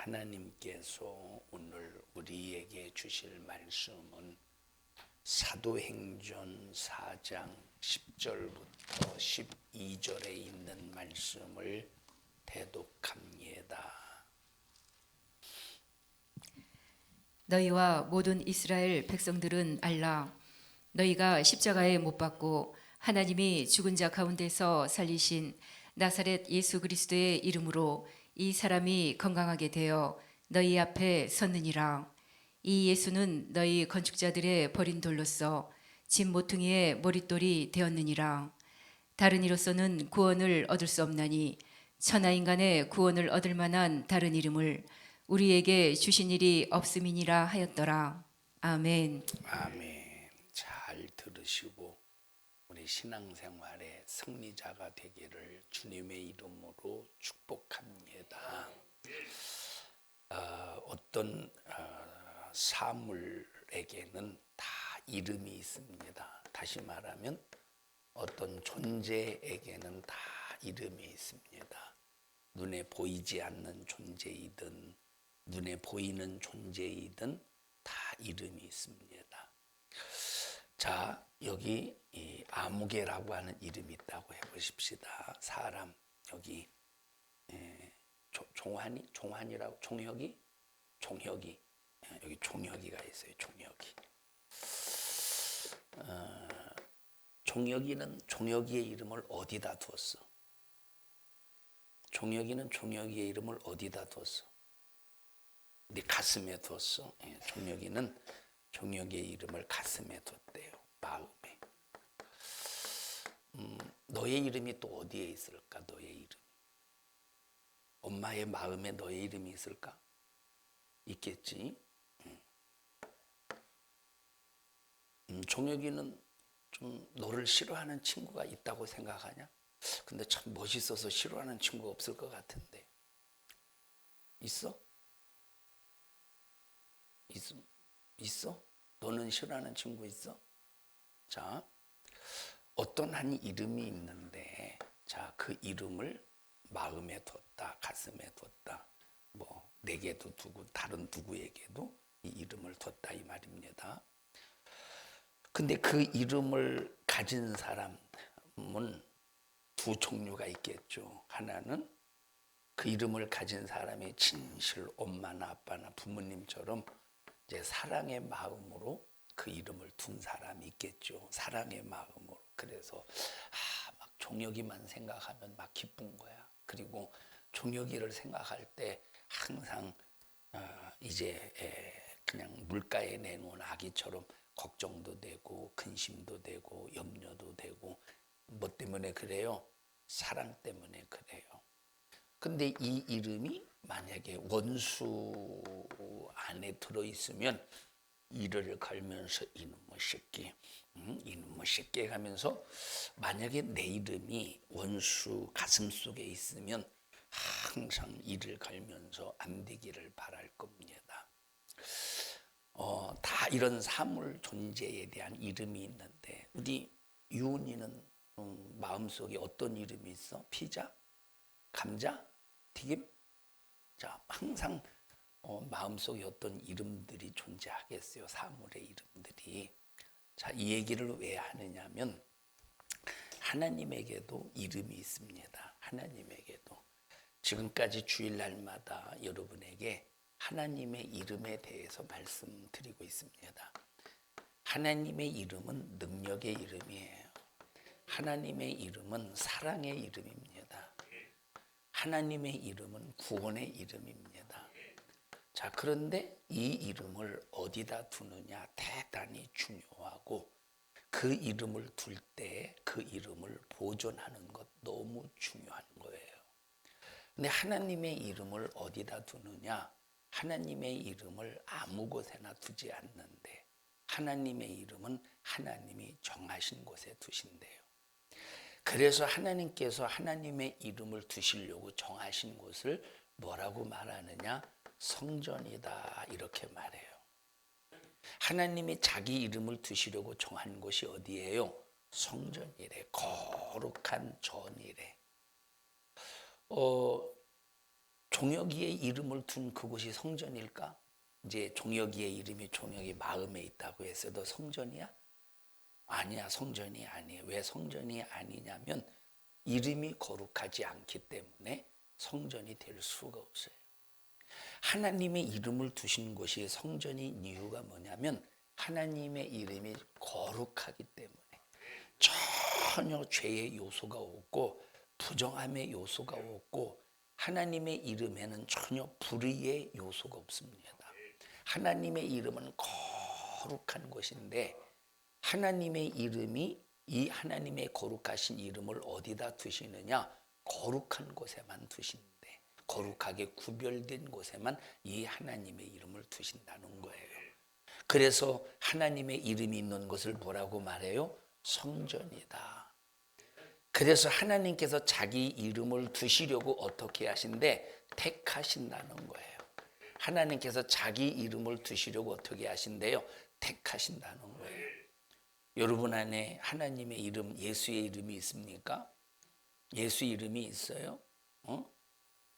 하나님께서 오늘 우리에게 주실 말씀은 사도행전 4장 10절부터 12절에 있는 말씀을 대독합니다. 너희와 모든 이스라엘 백성들은 알라. 너희가 십자가에 못 박고 하나님이 죽은 자 가운데서 살리신 나사렛 예수 그리스도의 이름으로 이 사람이 건강하게 되어 너희 앞에 섰느니라. 이 예수는 너희 건축자들의 버린 돌로서 집 모퉁이의 머릿돌이 되었느니라. 다른 이로서는 구원을 얻을 수 없나니 천하 인간의 구원을 얻을 만한 다른 이름을 우리에게 주신 일이 없음이니라 하였더라. 아멘. 아멘. 잘 들으시고 우리 신앙생활의 승리자가 되기를 주님의 이름으로 축복합니다. 어떤 사물에게는 다 이름이 있습니다. 다시 말하면 어떤 존재에게는 다 이름이 있습니다. 눈에 보이지 않는 존재이든 눈에 보이는 존재이든 다 이름이 있습니다. 자, 여기 이 아무개라고 하는 이름이 있다고 해보십시다. 사람 여기 종환이라고 종혁이 여기 종혁이가 있어요. 종혁이는 종혁이의 이름을 어디다 두었어? 종혁이는 종혁이의 이름을 어디다 두었어? 네 가슴에 두었어. 종혁이는 종혁이의 이름을 가슴에 뒀대요. 마음에. 너의 이름이 또 어디에 있을까? 너의 이름. 엄마의 마음에 너의 이름이 있을까? 있겠지. 종혁이는 좀 너를 싫어하는 친구가 있다고 생각하냐? 근데 참 멋있어서 싫어하는 친구가 없을 것 같은데. 있어? 있어? 너는 싫어하는 친구 있어? 자, 어떤 한 이름이 있는데, 자, 그 이름을 마음에 뒀다, 가슴에 뒀다, 뭐 내게도 두고 다른 누구에게도 이 이름을 뒀다 이 말입니다. 근데 그 이름을 가진 사람은 두 종류가 있겠죠. 하나는 그 이름을 가진 사람이 진실 엄마나 아빠나 부모님처럼 이제 사랑의 마음으로 그 이름을 둔 사람이 있겠죠. 사랑의 마음으로. 그래서 막 종혁이만 생각하면 막 기쁜 거야. 그리고 종혁이를 생각할 때 항상 이제 그냥 물가에 내놓은 아기처럼 걱정도 되고 근심도 되고 염려도 되고 뭐 때문에 그래요? 사랑 때문에 그래요. 근데 이 이름이 만약에 원수 안에 들어있으면 이를 걸면서 이놈의 새끼, 이놈의 새끼 가면서 만약에 내 이름이 원수 가슴 속에 있으면 항상 이를 걸면서 안 되기를 바랄 겁니다. 다 이런 사물 존재에 대한 이름이 있는데 우리 유은이는 마음속에 어떤 이름이 있어? 피자? 감자? 튀김? 자, 항상 마음속에 어떤 이름들이 존재하겠어요. 사물의 이름들이. 자, 이 얘기를 왜 하느냐면 하나님에게도 이름이 있습니다. 하나님에게도. 지금까지 주일날마다 여러분에게 하나님의 이름에 대해서 말씀드리고 있습니다. 하나님의 이름은 능력의 이름이에요. 하나님의 이름은 사랑의 이름입니다. 하나님의 이름은 구원의 이름입니다. 자, 그런데 이 이름을 어디다 두느냐 대단히 중요하고 그 이름을 둘 때 그 이름을 보존하는 것 너무 중요한 거예요. 근데 하나님의 이름을 어디다 두느냐? 하나님의 이름을 아무 곳에나 두지 않는데 하나님의 이름은 하나님이 정하신 곳에 두신대요. 그래서 하나님께서 하나님의 이름을 두시려고 정하신 곳을 뭐라고 말하느냐? 성전이다 이렇게 말해요. 하나님이 자기 이름을 두시려고 정한 곳이 어디예요? 성전이래. 거룩한 전이래. 종혁이의 이름을 둔 그곳이 성전일까? 이제 종혁이의 이름이 종혁이 마음에 있다고 했어도 성전이야? 아니야, 성전이 아니에요. 왜 성전이 아니냐면 이름이 거룩하지 않기 때문에 성전이 될 수가 없어요. 하나님의 이름을 두신 곳이 성전인 이유가 뭐냐면 하나님의 이름이 거룩하기 때문에 전혀 죄의 요소가 없고 부정함의 요소가 없고 하나님의 이름에는 전혀 불의의 요소가 없습니다. 하나님의 이름은 거룩한 곳인데 하나님의 이름이 이 하나님의 거룩하신 이름을 어디다 두시느냐? 거룩한 곳에만 두신대. 거룩하게 구별된 곳에만 이 하나님의 이름을 두신다는 거예요. 그래서 하나님의 이름이 있는 곳을 뭐라고 말해요? 성전이다. 그래서 하나님께서 자기 이름을 두시려고 어떻게 하신대? 택하신다는 거예요. 하나님께서 자기 이름을 두시려고 어떻게 하신대요? 택하신다는 거예요. 여러분 안에 하나님의 이름, 예수의 이름이 있습니까? 예수 이름이 있어요?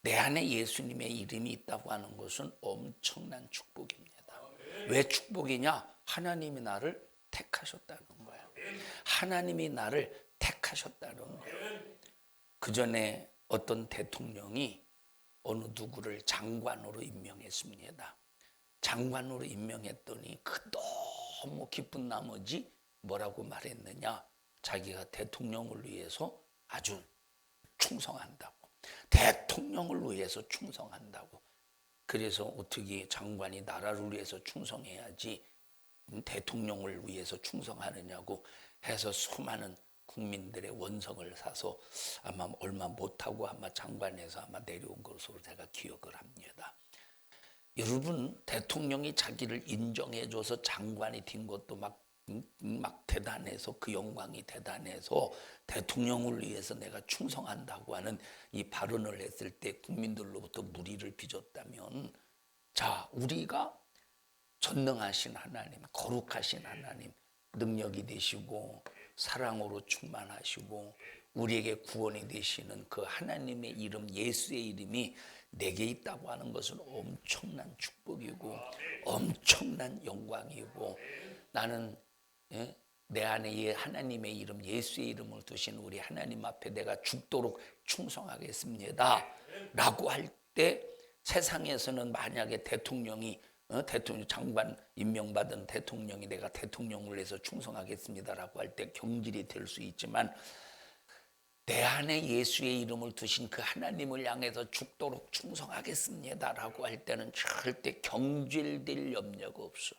내 안에 예수님의 이름이 있다고 하는 것은 엄청난 축복입니다. 왜 축복이냐? 하나님이 나를 택하셨다는 거야. 하나님이 나를 택하셨다는 거야. 그 전에 어떤 대통령이 어느 누구를 장관으로 임명했습니다. 장관으로 임명했더니 그 너무 기쁜 나머지 뭐라고 말했느냐? 자기가 대통령을 위해서 아주 충성한다고. 대통령을 위해서 충성한다고. 그래서 어떻게 장관이 나라를 위해서 충성해야지 대통령을 위해서 충성하느냐고 해서 수많은 국민들의 원성을 사서 아마 얼마 못하고 아마 장관에서 아마 내려온 것으로 제가 기억을 합니다. 여러분, 대통령이 자기를 인정해줘서 장관이 된 것도 막 대단해서 그 영광이 대단해서 대통령을 위해서 내가 충성한다고 하는 이 발언을 했을 때 국민들로부터 물의를 빚었다면, 자, 우리가 전능하신 하나님, 거룩하신 하나님, 능력이 되시고 사랑으로 충만하시고 우리에게 구원이 되시는 그 하나님의 이름, 예수의 이름이 내게 있다고 하는 것은 엄청난 축복이고 엄청난 영광이고, 나는 내 안에 이 하나님의 이름, 예수의 이름을 두신 우리 하나님 앞에 내가 죽도록 충성하겠습니다 라고 할 때, 세상에서는 만약에 대통령이 대통령 장관 임명받은 대통령이 내가 대통령을 위해서 충성하겠습니다라고 할 때 경질이 될 수 있지만, 내 안에 예수의 이름을 두신 그 하나님을 향해서 죽도록 충성하겠습니다라고 할 때는 절대 경질될 염려가 없어.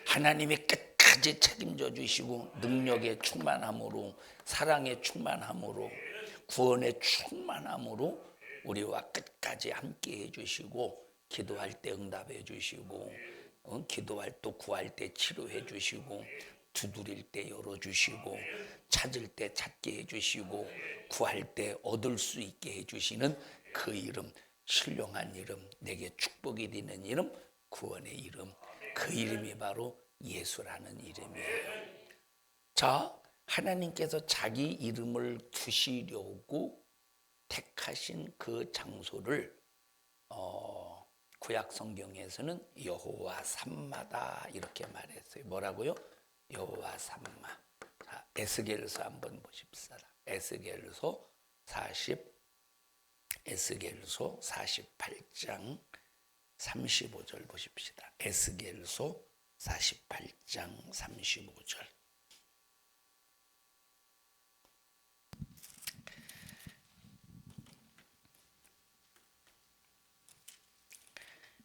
하나님이 끝까지 책임져 주시고 능력의 충만함으로, 사랑의 충만함으로, 구원의 충만함으로 우리와 끝까지 함께 해주시고, 기도할 때 응답해 주시고, 기도할 때 구할 때 치료해 주시고, 두드릴 때 열어주시고, 찾을 때 찾게 해주시고, 구할 때 얻을 수 있게 해주시는 그 이름, 신령한 이름, 내게 축복이 되는 이름, 구원의 이름, 그 이름이 바로 예수라는 이름이에요. 자, 하나님께서 자기 이름을 두시려고 택하신 그 장소를 구약 성경에서는 여호와 삼마다 이렇게 말했어요. 뭐라고요? 여호와 삼마. 자, 에스겔서 한번 보십시다. 에스겔서 48장 35절 보십시다. 에스겔서 48장 35절.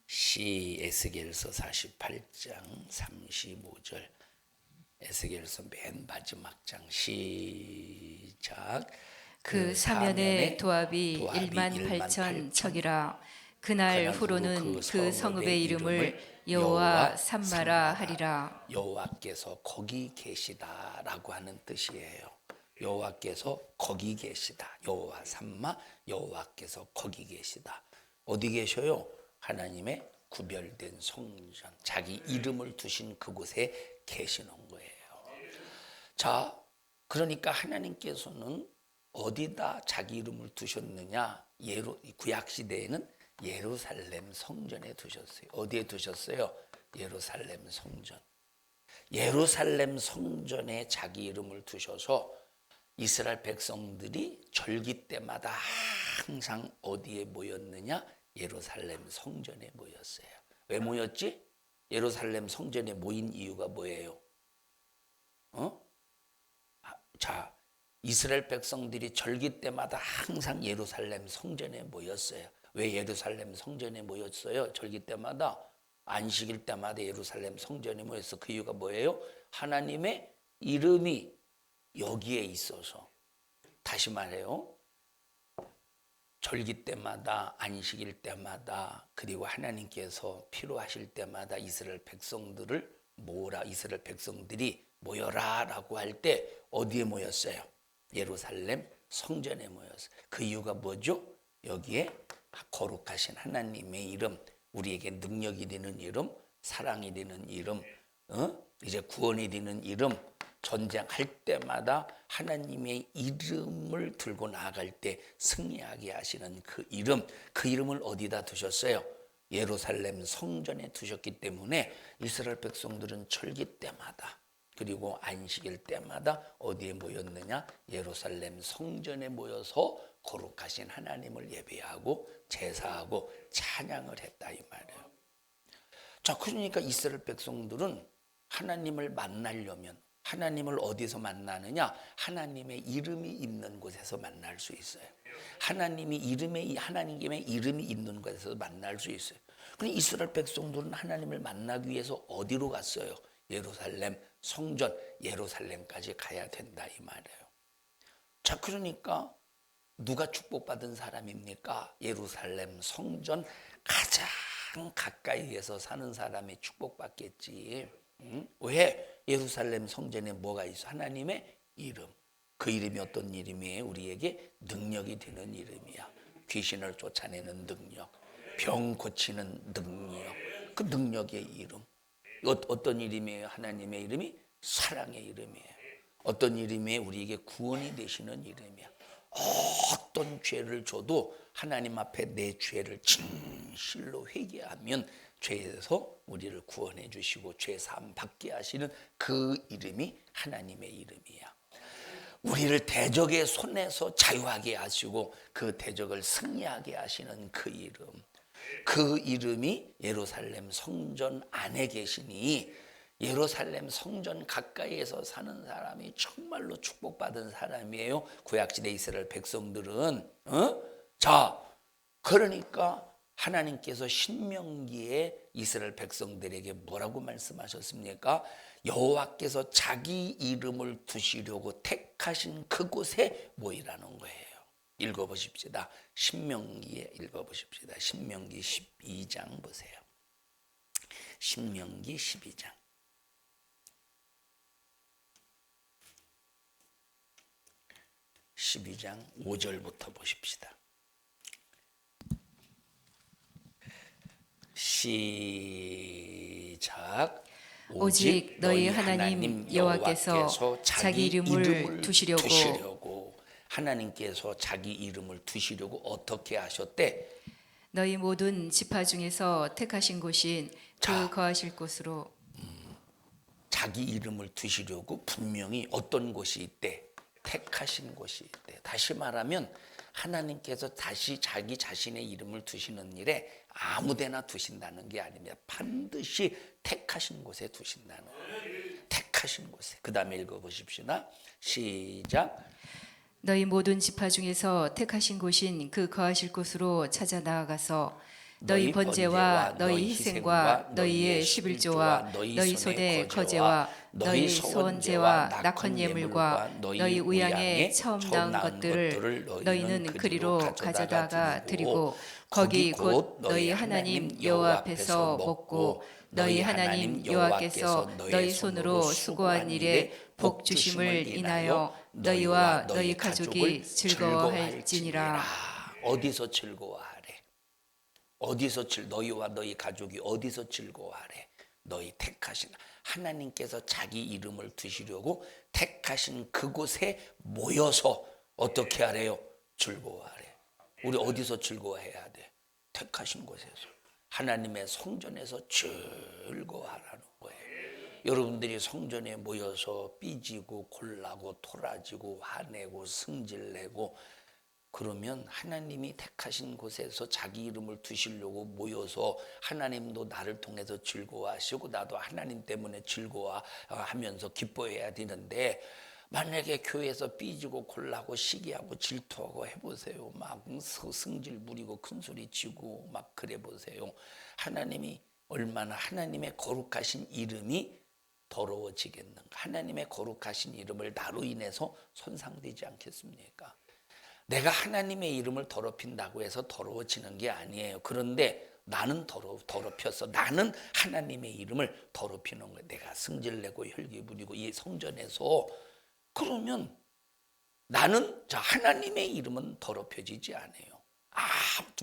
에스겔서 48장 35절. 에스겔서 맨 마지막 장 시작. 그 사면의 도합이 18,000 척이라. 그날 후로는 그 성읍의 이름을 여호와 삼마라 하리라. 여호와께서 거기 계시다라고 하는 뜻이에요. 여호와께서 거기 계시다. 여호와 삼마, 여호와께서 거기 계시다. 어디 계셔요? 하나님의 구별된 성전, 자기 이름을 두신 그곳에 계시는 거예요. 자, 그러니까 하나님께서는 어디다 자기 이름을 두셨느냐? 구약 시대에는 예루살렘 성전에 두셨어요. 어디에 두셨어요? 예루살렘 성전. 예루살렘 성전에 자기 이름을 두셔서 이스라엘 백성들이 절기 때마다 항상 어디에 모였느냐? 예루살렘 성전에 모였어요. 왜 모였지? 예루살렘 성전에 모인 이유가 뭐예요? 자, 이스라엘 백성들이 절기 때마다 항상 예루살렘 성전에 모였어요. 왜 예루살렘 성전에 모였어요? 절기 때마다, 안식일 때마다 예루살렘 성전에 모였어. 그 이유가 뭐예요? 하나님의 이름이 여기에 있어서. 다시 말해요. 절기 때마다, 안식일 때마다, 그리고 하나님께서 필요하실 때마다 이스라엘 백성들을 모으라, 이스라엘 백성들이 모여라라고 할 때 어디에 모였어요? 예루살렘 성전에 모였어요. 그 이유가 뭐죠? 여기에 거룩하신 하나님의 이름, 우리에게 능력이 되는 이름, 사랑이 되는 이름, 이제 구원이 되는 이름, 전쟁할 때마다 하나님의 이름을 들고 나아갈 때 승리하게 하시는 그 이름, 그 이름을 어디다 두셨어요? 예루살렘 성전에 두셨기 때문에 이스라엘 백성들은 절기 때마다, 그리고 안식일 때마다 어디에 모였느냐? 예루살렘 성전에 모여서 거룩하신 하나님을 예배하고 제사하고 찬양을 했다 이 말이에요. 자, 그러니까 이스라엘 백성들은 하나님을 만나려면 하나님을 어디서 만나느냐? 하나님의 이름이 있는 곳에서 만날 수 있어요. 하나님의 이름이 있는 곳에서 만날 수 있어요. 그런데 이스라엘 백성들은 하나님을 만나기 위해서 어디로 갔어요? 예루살렘 성전, 예루살렘까지 가야 된다 이 말이에요. 자, 그러니까 누가 축복받은 사람입니까? 예루살렘 성전 가장 가까이에서 사는 사람이 축복받겠지. 왜? 예루살렘 성전에 뭐가 있어? 하나님의 이름. 그 이름이 어떤 이름이에요? 우리에게 능력이 되는 이름이야. 귀신을 쫓아내는 능력, 병 고치는 능력, 그 능력의 이름. 어떤 이름이에요? 하나님의 이름이 사랑의 이름이에요. 어떤 이름이에요? 우리에게 구원이 되시는 이름이야. 어떤 죄를 줘도 하나님 앞에 내 죄를 진실로 회개하면 죄에서 우리를 구원해 주시고 죄 사함 받게 하시는 그 이름이 하나님의 이름이야. 우리를 대적의 손에서 자유하게 하시고 그 대적을 승리하게 하시는 그 이름. 그 이름이 예루살렘 성전 안에 계시니 예루살렘 성전 가까이에서 사는 사람이 정말로 축복받은 사람이에요. 구약시대 이스라엘 백성들은. 자, 그러니까 하나님께서 신명기에 이스라엘 백성들에게 뭐라고 말씀하셨습니까? 여호와께서 자기 이름을 두시려고 택하신 그곳에 모이라는 거예요. 읽어보십시다. 신명기에 읽어보십시다. 신명기 12장 보세요. 신명기 12장. (12장) 5절부터 보십시다. 시작. 오직 너희 하나님 여호와께서 자기 이름을 두시려고 하나님께서 자기 이름을 두시려고 어떻게 하셨대? 너희 모든 지파 중에서 택하신 곳인 자, 그 거하실 곳으로. 자기 이름을 두시려고 분명히 어떤 곳이 있대? 택하신 곳이 있대. 다시 말하면 하나님께서 다시 자기 자신의 이름을 두시는 일에 아무데나 두신다는 게 아닙니다. 반드시 택하신 곳에 두신다는 거예요. 택하신 곳에. 그 다음에 읽어보십시다. 시작. 너희 모든 지파 중에서 택하신 곳인 그 거하실 곳으로 찾아 나아가서 너희 번제와 너희 희생과 너희의 11조와 너희 손의 거제와 너희 소원제와 낙헌 예물과 너희 우양에 처음 낳은 것들을 너희는 그리로 가져다가 드리고 거기 곧 너희 하나님 여호와 앞에서 먹고 너희 하나님 여호와께서 너희 손으로 수고한 일에 복 주심을 인하여 너희와 너희 가족이 즐거워할지니라. 어디서 즐거워하래? 너희와 너희 가족이 어디서 즐거워하래? 너희 택하신 하나님께서 자기 이름을 두시려고 택하신 그곳에 모여서 어떻게 하래요? 즐거워하래. 우리 어디서 즐거워해야 돼? 택하신 곳에서. 하나님의 성전에서 즐거워하라는 거예요. 여러분들이 성전에 모여서 삐지고 골라고 토라지고 화내고 승질내고 그러면 하나님이 택하신 곳에서 자기 이름을 두시려고 모여서 하나님도 나를 통해서 즐거워하시고 나도 하나님 때문에 즐거워하면서 기뻐해야 되는데, 만약에 교회에서 삐지고 골라고 시기하고 질투하고 해보세요. 막 승질 부리고 큰소리 치고 막 그래 보세요. 하나님이 얼마나 하나님의 거룩하신 이름이 더러워지겠는가. 하나님의 거룩하신 이름을 나로 인해서 손상되지 않겠습니까? 내가 하나님의 이름을 더럽힌다고 해서 더러워지는 게 아니에요. 그런데 나는 더럽혀서 나는 하나님의 이름을 더럽히는 거예요. 내가 승질내고 혈기 부리고 이 성전에서. 그러면 나는 하나님의 이름은 더럽혀지지 않아요.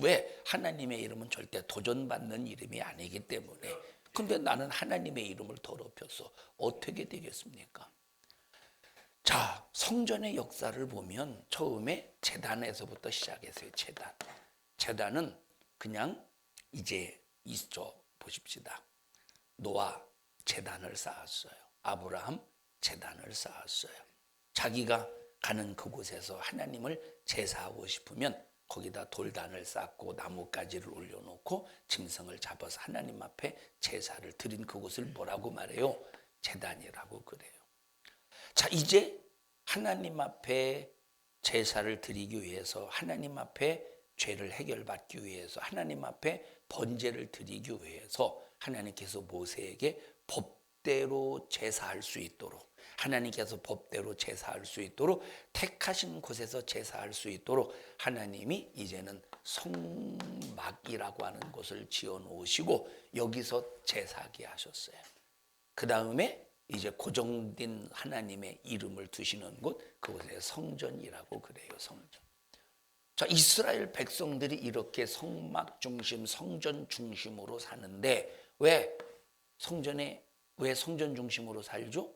왜? 하나님의 이름은 절대 도전받는 이름이 아니기 때문에. 근데 나는 하나님의 이름을 더럽혀서 어떻게 되겠습니까? 자, 성전의 역사를 보면 처음에 제단에서부터 시작했어요. 제단은 그냥 이제 있죠. 보십시다. 노아 제단을 쌓았어요. 아브라함 제단을 쌓았어요. 자기가 가는 그곳에서 하나님을 제사하고 싶으면 거기다 돌단을 쌓고 나뭇가지를 올려놓고 짐승을 잡아서 하나님 앞에 제사를 드린 그곳을 뭐라고 말해요? 제단이라고 그래요. 자, 이제 하나님 앞에 제사를 드리기 위해서, 하나님 앞에 죄를 해결받기 위해서, 하나님 앞에 번제를 드리기 위해서 하나님께서 모세에게 법대로 제사할 수 있도록, 하나님께서 법대로 제사할 수 있도록 택하신 곳에서 제사할 수 있도록 하나님이 이제는 성막이라고 하는 곳을 지어 놓으시고 여기서 제사하게 하셨어요. 그 다음에 이제 고정된 하나님의 이름을 두시는 곳, 그곳에 성전이라고 그래요. 성전. 자, 이스라엘 백성들이 이렇게 성막 중심, 성전 중심으로 사는데 왜 성전 중심으로 살죠?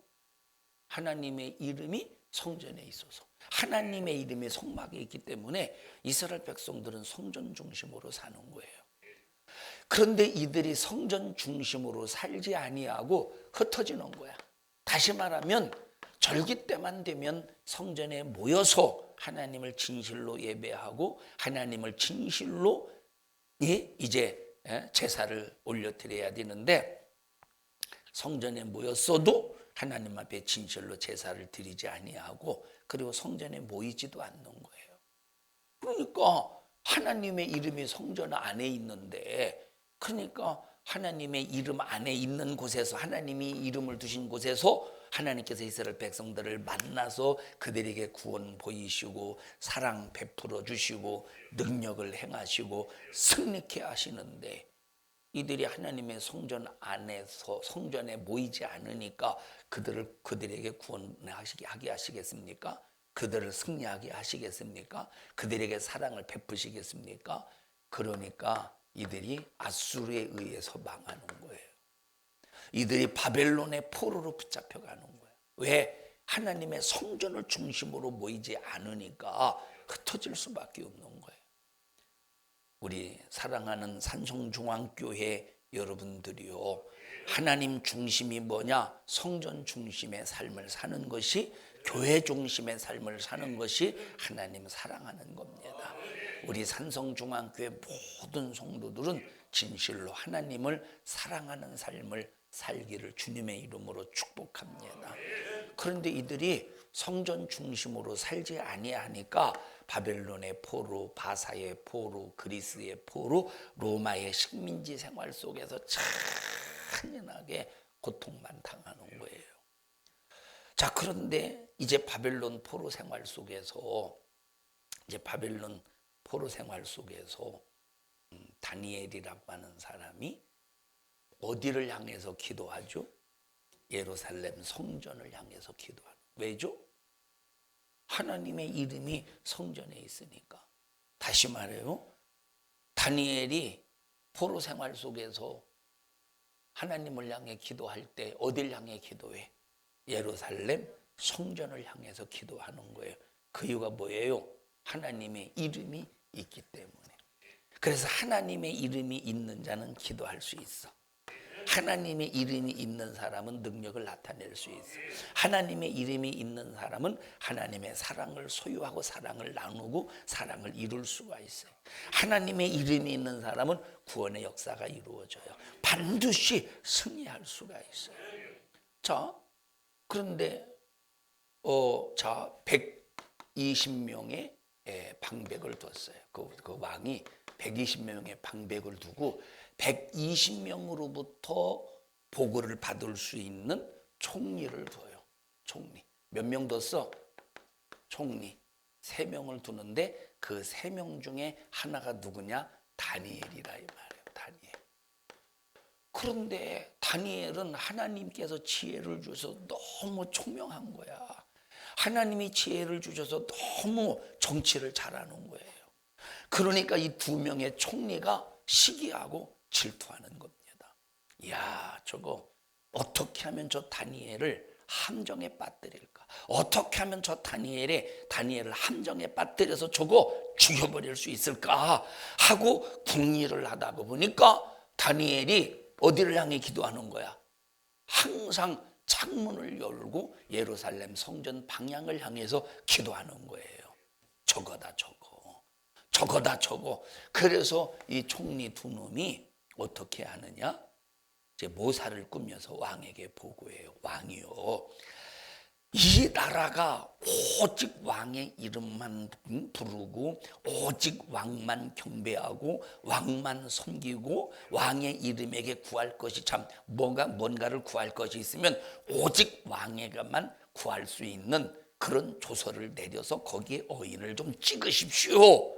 하나님의 이름이 성전에 있어서, 하나님의 이름이 성막에 있기 때문에 이스라엘 백성들은 성전 중심으로 사는 거예요. 그런데 이들이 성전 중심으로 살지 아니하고 흩어지는 거야. 다시 말하면 절기 때만 되면 성전에 모여서 하나님을 진실로 예배하고 하나님을 진실로 이제 제사를 올려드려야 되는데, 성전에 모였어도 하나님 앞에 진실로 제사를 드리지 아니하고 그리고 성전에 모이지도 않는 거예요. 그러니까 하나님의 이름이 성전 안에 있는데, 그러니까 하나님의 이름 안에 있는 곳에서, 하나님이 이름을 두신 곳에서 하나님께서 이스라엘 백성들을 만나서 그들에게 구원 보이시고 사랑 베풀어 주시고 능력을 행하시고 승리케 하시는데, 이들이 하나님의 성전 안에서 성전에 모이지 않으니까 그들에게 구원하게 하시겠습니까? 그들을 승리하게 하시겠습니까? 그들에게 사랑을 베푸시겠습니까? 그러니까 이들이 아수르에 의해서 망하는 거예요. 이들이 바벨론의 포로로 붙잡혀가는 거예요. 왜? 하나님의 성전을 중심으로 모이지 않으니까 흩어질 수밖에 없는 거예요. 우리 사랑하는 산성중앙교회 여러분들이요, 하나님 중심이 뭐냐? 성전 중심의 삶을 사는 것이, 교회 중심의 삶을 사는 것이 하나님 사랑하는 겁니다. 우리 산성중앙교회 모든 성도들은 진실로 하나님을 사랑하는 삶을 살기를 주님의 이름으로 축복합니다. 그런데 이들이 성전 중심으로 살지 아니하니까 바벨론의 포로, 바사의 포로, 그리스의 포로, 로마의 식민지 생활 속에서 잔인하게 고통만 당하는 거예요. 자, 그런데 이제 바벨론 포로 생활 속에서 다니엘이라고 하는 사람이 어디를 향해서 기도하죠? 예루살렘 성전을 향해서 기도하는. 왜죠? 하나님의 이름이 성전에 있으니까. 다시 말해요, 다니엘이 포로 생활 속에서 하나님을 향해 기도할 때 어딜 향해 기도해? 예루살렘 성전을 향해서 기도하는 거예요. 그 이유가 뭐예요? 하나님의 이름이 있기 때문에. 그래서 하나님의 이름이 있는 자는 기도할 수 있어. 하나님의 이름이 있는 사람은 능력을 나타낼 수 있어. 하나님의 이름이 있는 사람은 하나님의 사랑을 소유하고 사랑을 나누고 사랑을 이룰 수가 있어요. 하나님의 이름이 있는 사람은 구원의 역사가 이루어져요. 반드시 승리할 수가 있어요. 자, 그런데 120명의 방백을 뒀어요. 그 왕이 120명의 방백을 두고 120명으로부터 보고를 받을 수 있는 총리를 둬요. 총리. 몇 명 뒀어? 총리. 3명을 두는데 그 3명 중에 하나가 누구냐? 다니엘이라 이 말이에요. 다니엘. 그런데 다니엘은 하나님께서 지혜를 주셔서 너무 총명한 거야. 하나님이 지혜를 주셔서 너무 정치를 잘하는 거예요. 그러니까 이 2명의 총리가 시기하고 질투하는 겁니다. 이야, 저거 어떻게 하면 저 다니엘을 함정에 빠뜨릴까? 어떻게 하면 저 다니엘을 함정에 빠뜨려서 저거 죽여버릴 수 있을까? 하고 궁리를 하다 보니까 다니엘이 어디를 향해 기도하는 거야? 항상 창문을 열고 예루살렘 성전 방향을 향해서 기도하는 거예요. 저거다 저거. 그래서 이 총리 2놈이 어떻게 하느냐? 이제 모사를 꾸며서 왕에게 보고해요. 왕이요, 이 나라가 오직 왕의 이름만 부르고 오직 왕만 경배하고 왕만 섬기고 왕의 이름에게 구할 것이 참 뭔가를 구할 것이 있으면 오직 왕에게만 구할 수 있는 그런 조서를 내려서 거기에 어인을 좀 찍으십시오.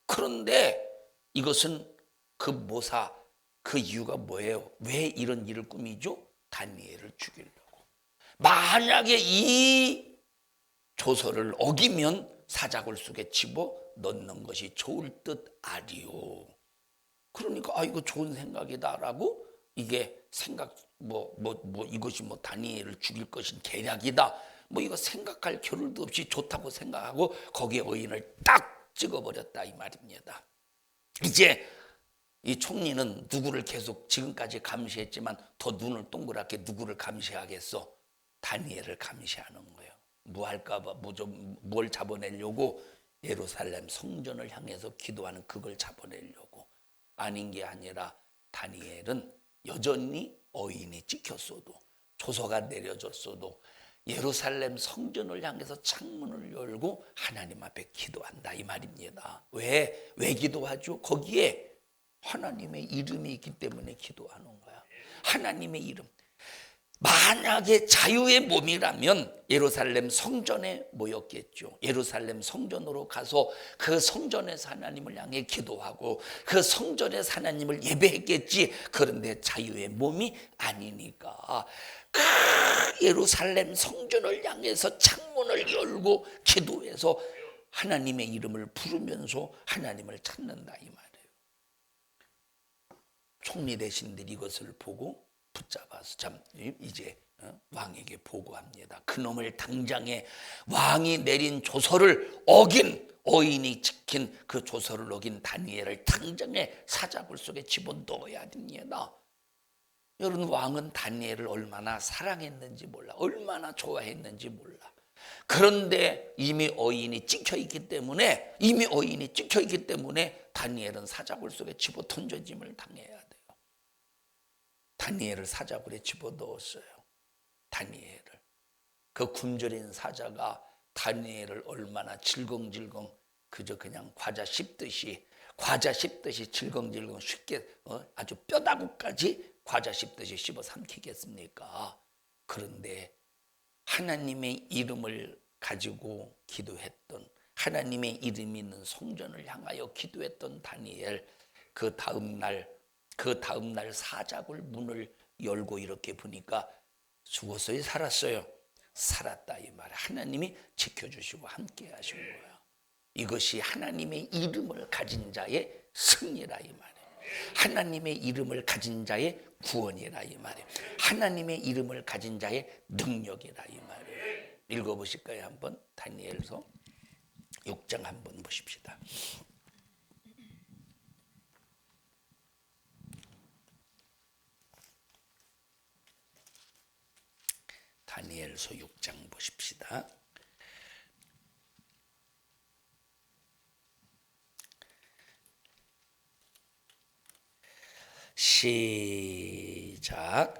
그런데 이것은 그 모사, 그 이유가 뭐예요? 왜 이런 일을 꾸미죠? 다니엘을 죽이려고. 만약에 이 조서를 어기면 사자굴 속에 집어 넣는 것이 좋을 듯 아리요. 그러니까 이거 좋은 생각이다라고, 이게 생각 이것이 다니엘을 죽일 것인 계략이다. 이거 생각할 겨를도 없이 좋다고 생각하고 거기에 어인을 딱 찍어버렸다 이 말입니다. 이제 이 총리는 누구를 계속 지금까지 감시했지만 더 눈을 동그랗게 누구를 감시하겠어? 다니엘을 감시하는 거예요. 뭐 할까봐 뭘 잡아내려고? 예루살렘 성전을 향해서 기도하는 그걸 잡아내려고. 아닌 게 아니라 다니엘은 여전히 어인이 찍혔어도 조서가 내려졌어도 예루살렘 성전을 향해서 창문을 열고 하나님 앞에 기도한다 이 말입니다. 왜 기도하죠? 거기에 하나님의 이름이 있기 때문에 기도하는 거야. 하나님의 이름. 만약에 자유의 몸이라면 예루살렘 성전에 모였겠죠. 예루살렘 성전으로 가서 그 성전에서 하나님을 향해 기도하고 그 성전에서 하나님을 예배했겠지. 그런데 자유의 몸이 아니니까 그 예루살렘 성전을 향해서 창문을 열고 기도해서 하나님의 이름을 부르면서 하나님을 찾는다 이 말이에요. 총리 대신들이 이것을 보고 붙잡아서 이제 왕에게 보고합니다. 그놈을 당장에 왕이 내린 조서를 어긴, 어인이 지킨 그 조서를 어긴 다니엘을 당장에 사자굴 속에 집어넣어야 됩니다. 여러분, 왕은 다니엘을 얼마나 사랑했는지 몰라, 얼마나 좋아했는지 몰라. 그런데 이미 어인이 찍혀있기 때문에 다니엘은 사자굴 속에 집어 던져짐을 당해야 돼요. 다니엘을 사자굴에 집어넣었어요. 다니엘을. 그 굶주린 사자가 다니엘을 얼마나 질겅질겅 그저 그냥 과자 씹듯이 질겅질겅 쉽게 아주 뼈다구까지 과자 씹듯이 씹어 삼키겠습니까? 그런데 하나님의 이름을 가지고 기도했던, 하나님의 이름이 있는 성전을 향하여 기도했던 다니엘, 그 다음날 사자굴 문을 열고 이렇게 보니까 죽었어요, 살았어요? 살았다 이 말. 하나님이 지켜주시고 함께 하신 거야. 이것이 하나님의 이름을 가진 자의 승리라 이 말이에요. 하나님의 이름을 가진 자의 구원이라 이 말이에요. 하나님의 이름을 가진 자의 능력이라 이 말이에요. 읽어보실까요? 한번 다니엘서 6장 한번 보십시다. 다니엘서 6장 보십시다. 시작.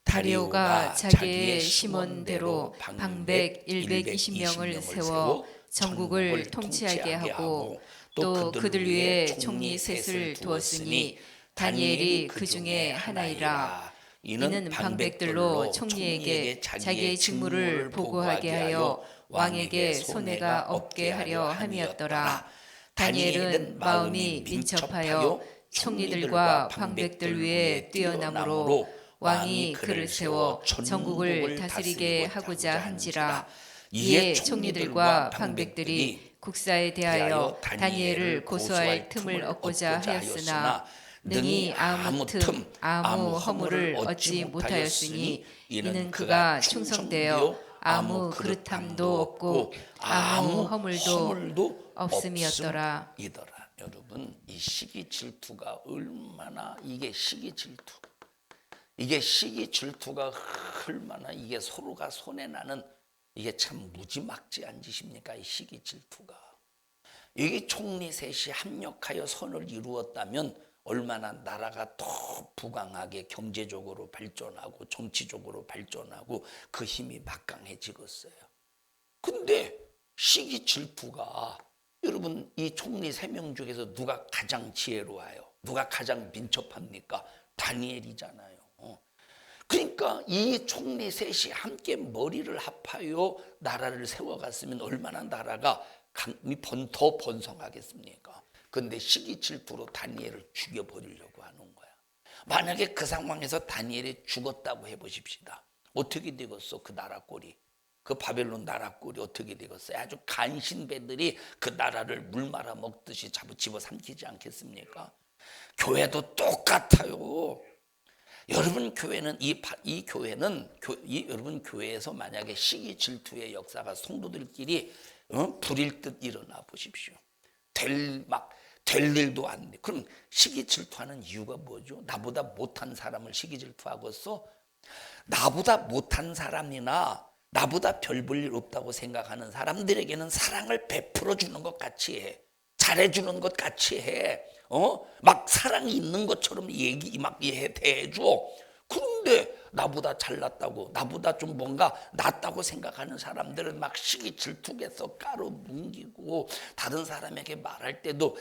다리오가 자기의 심원대로 방백 120명을 세워 전국을 통치하게 하고 또 그들 위에 총리 셋을 두었으니 다니엘이 그 중에 하나이라. 이는 방백들로 총리에게 자기의 직무를 보고하게 하여 왕에게 손해가 없게 하려 함이었더라. 다니엘은 마음이 민첩하여 총리들과 방백들 위에 뛰어남으로 왕이 그를 세워 전국을 다스리게 하고자 한지라. 이에 총리들과 방백들이 국사에 대하여 다니엘을 고소할 틈을 얻고자 하였으나 능히 아무 틈 아무 허물을 얻지 못하였으니 이는 그가 충성되어 아무 그릇함도 없고 아무 허물도 없음이었더라. 여러분, 이 시기 질투가 얼마나, 이게 시기 질투가 얼마나 이게 서로가 손해나는, 이게 참 무지막지한 짓입니까? 이 시기 질투가. 이게 총리 셋이 합력하여 선을 이루었다면 얼마나 나라가 더 부강하게 경제적으로 발전하고 정치적으로 발전하고 그 힘이 막강해지겠어요. 근데 시기 질투가, 여러분, 이 총리 3명 중에서 누가 가장 지혜로워요? 누가 가장 민첩합니까? 다니엘이잖아요. 그러니까 이 총리 셋이 함께 머리를 합하여 나라를 세워갔으면 얼마나 나라가 더 번성하겠습니까? 그런데 시기 질투로 다니엘을 죽여버리려고 하는 거야. 만약에 그 상황에서 다니엘이 죽었다고 해보십시다. 어떻게 되겠어? 그 나라 꼴이. 그 바벨론 나라 꼴이 어떻게 되겠어요? 아주 간신배들이 그 나라를 물 말아 먹듯이 집어삼키지 않겠습니까? 교회도 똑같아요. 여러분 교회는 여러분 교회에서 만약에 시기 질투의 역사가 성도들끼리 불일 듯 일어나 보십시오. 될 일도 안 돼. 그럼 시기 질투하는 이유가 뭐죠? 나보다 못한 사람을 시기 질투하겠어? 나보다 못한 사람이나 나보다 별 볼 일 없다고 생각하는 사람들에게는 사랑을 베풀어 주는 것 같이 해. 잘해주는 것 같이 해. 막 사랑이 있는 것처럼 대해줘. 그런데 나보다 잘났다고, 나보다 좀 뭔가 낫다고 생각하는 사람들은 막 시기 질투해서 깔아뭉기고, 다른 사람에게 말할 때도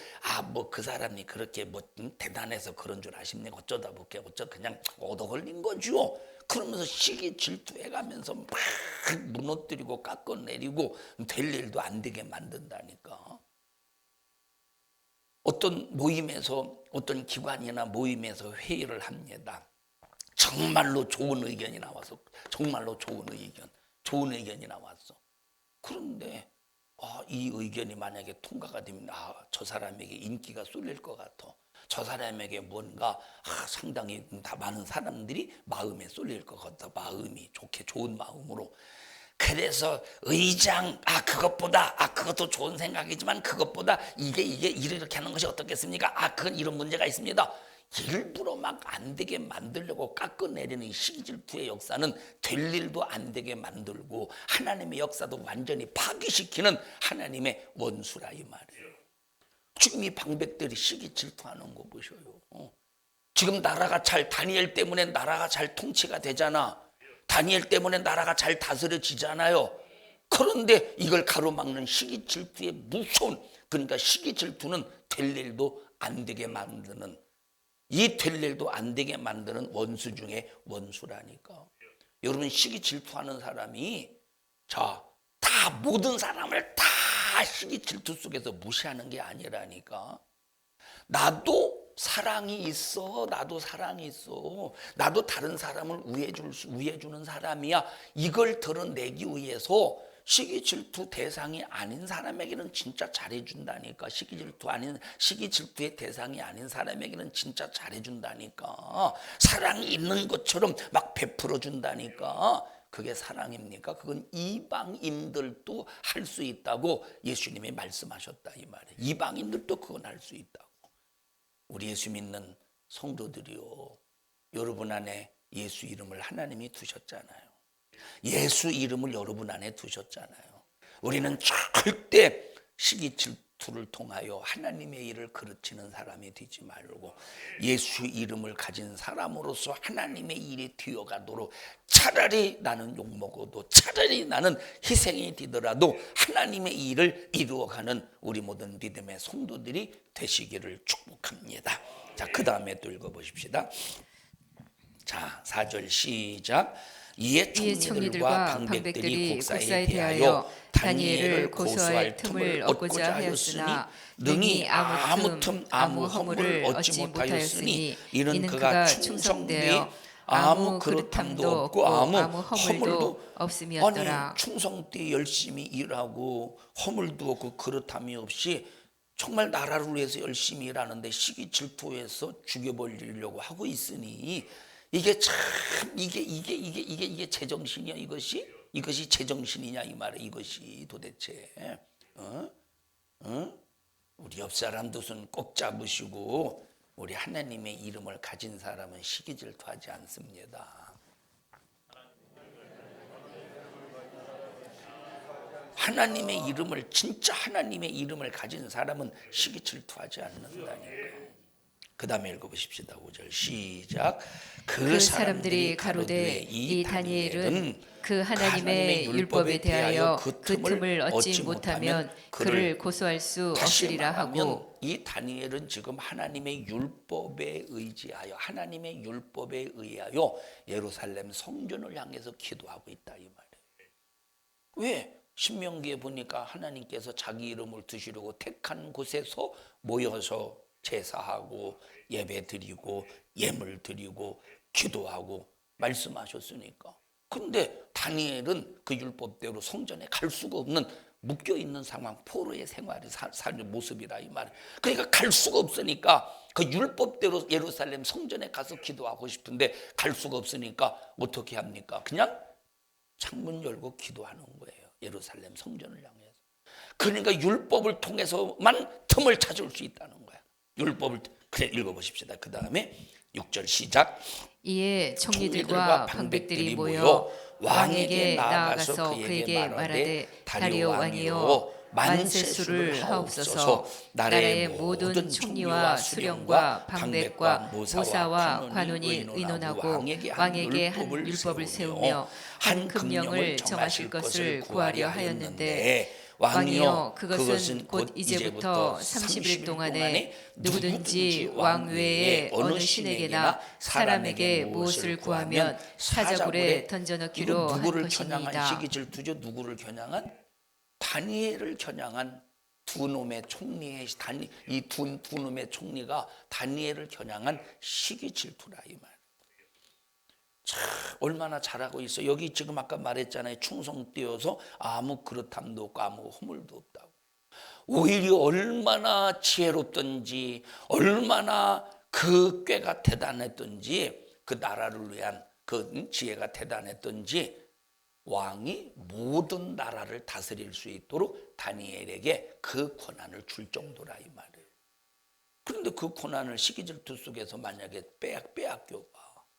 뭐 그 사람이 그렇게 대단해서 그런 줄 아십니까? 어쩌다 볼게 그냥 얻어 걸린 거죠. 그러면서 시기 질투해가면서 막 무너뜨리고 깎아내리고 될 일도 안 되게 만든다니까. 어떤 모임에서, 어떤 기관이나 모임에서 회의를 합니다. 정말로 좋은 의견이 나와서, 정말로 좋은 의견이 나왔어. 그런데 이 의견이 만약에 통과가 되면 저 사람에게 인기가 쏠릴 것 같아. 저 사람에게 뭔가 상당히 다 많은 사람들이 마음에 쏠릴 것 같다. 마음이 좋게, 좋은 마음으로. 그래서 의장, 그것보다, 그것도 좋은 생각이지만 그것보다 이게 이렇게 하는 것이 어떻겠습니까? 그건 이런 문제가 있습니다. 일부러 막 안 되게 만들려고 깎아내리는 시기질투의 역사는 될 일도 안 되게 만들고 하나님의 역사도 완전히 파괴시키는 하나님의 원수라 이 말이에요. 지금 이 방백들이 시기질투하는 거 보셔요. 지금 다니엘 때문에 나라가 잘 통치가 되잖아. 다니엘 때문에 나라가 잘 다스려지잖아요. 그런데 이걸 가로막는 시기 질투의 무서운, 그러니까 시기 질투는 될 일도 안 되게 만드는, 이 될 일도 안 되게 만드는 원수 중에 원수라니까. 여러분, 시기 질투하는 사람이 다 모든 사람을 다 시기 질투 속에서 무시하는 게 아니라니까. 나도 사랑이 있어. 나도 다른 사람을 우애해주는 사람이야. 이걸 드러내기 위해서 시기 질투 대상이 아닌 사람에게는 진짜 잘해준다니까. 시기 질투의 대상이 아닌 사람에게는 진짜 잘해준다니까. 사랑이 있는 것처럼 막 베풀어 준다니까. 그게 사랑입니까? 그건 이방인들도 할 수 있다고 예수님이 말씀하셨다 이 말이에요. 이방인들도 그건 할 수 있다고. 우리 예수 믿는 성도들이요, 여러분 안에 예수 이름을 하나님이 두셨잖아요. 예수 이름을 여러분 안에 두셨잖아요. 우리는 절대 시기 질투를 통하여 하나님의 일을 그르치는 사람이 되지 말고 예수 이름을 가진 사람으로서 하나님의 일이 되어가도록, 차라리 나는 욕먹어도 차라리 나는 희생이 되더라도 하나님의 일을 이루어가는 우리 모든 믿음의 성도들이 되시기를 축복합니다. 자, 그 다음에 또 읽어보십시다. 자, 4절 시작. 이에 총리들과 방백들이 국사에 대하여 다니엘을 고소할 틈을 얻고자 하였으나 능히 아무 틈 아무 허물을 얻지 못하였으니 이는 그가 충성되이 아무 그릇함도 없고 아무 허물도 없음이었더라. 아니, 충성되이 열심히 일하고 허물도 없고 그릇함이 없이 정말 나라를 위해서 열심히 일하는데 시기 질투해서 죽여버리려고 하고 있으니 이게 참 이게 제정신이야. 이것이 제정신이냐 이 말이야. 이것이 도대체 우리 옆 사람도 손 꼭 잡으시고, 우리 하나님의 이름을 가진 사람은 시기 질투하지 않습니다. 하나님의 이름을, 진짜 하나님의 이름을 가진 사람은 시기 질투하지 않는다니까. 그 다음에 읽어보십시다. 5절 시작. 그 사람들이 가로되 이 다니엘은 그 하나님의 율법에 대하여 그 틈을 얻지 못하면 그를 고소할 수 없으리라 하고, 이 다니엘은 지금 하나님의 율법에 의지하여, 하나님의 율법에 의하여 예루살렘 성전을 향해서 기도하고 있다 이 말이에요. 왜? 신명기에 보니까 하나님께서 자기 이름을 두시려고 택한 곳에서 모여서 제사하고 예배 드리고 예물 드리고 기도하고 말씀하셨으니까. 근데 다니엘은 그 율법대로 성전에 갈 수가 없는, 묶여있는 상황, 포로의 생활이 사는 모습이라 이 말. 그러니까 갈 수가 없으니까 그 율법대로 예루살렘 성전에 가서 기도하고 싶은데 갈 수가 없으니까 어떻게 합니까? 그냥 창문 열고 기도하는 거예요. 예루살렘 성전을 향해서. 그러니까 율법을 통해서만 틈을 찾을 수 있다는 거야. 율법을. 그래, 읽어보십시다. 그 다음에 6절 시작. 이에 총리들과 방백들이 모여 왕에게 나아가서 그에게 말하되 다리오 왕이여 만세수를 하옵소서. 나라의 모든 총리와 수령과 방백과 모사와 관원이 의논하고 왕에게 한 율법을 세우며 한 금령을 정하실 것을 구하려 하였는데, 왕이여 그것은 곧 이제부터 30일 동안에 누구든지 왕 외에 어느 신에게나 사람에게 무엇을 구하면 사자굴에 던져넣기로 한 누구를 겨냥한 것이니이다. 시기 질투죠? 누구를 겨냥한? 다니엘을 겨냥한 두 놈의 총리의 이 두 놈의 총리가 다니엘을 겨냥한 시기 질투라 이 말. 참 얼마나 잘하고 있어. 여기 지금 아까 말했잖아요. 충성되어서 아무 그릇함도 없고 아무 허물도 없다고. 오히려 얼마나 지혜롭던지, 얼마나 그 꾀가 대단했던지, 그 나라를 위한 그 지혜가 대단했던지, 왕이 모든 나라를 다스릴 수 있도록 다니엘에게 그 권한을 줄 정도라 이 말이에요. 그런데 그 권한을 시기 질투 속에서 만약에 빼앗겨봐,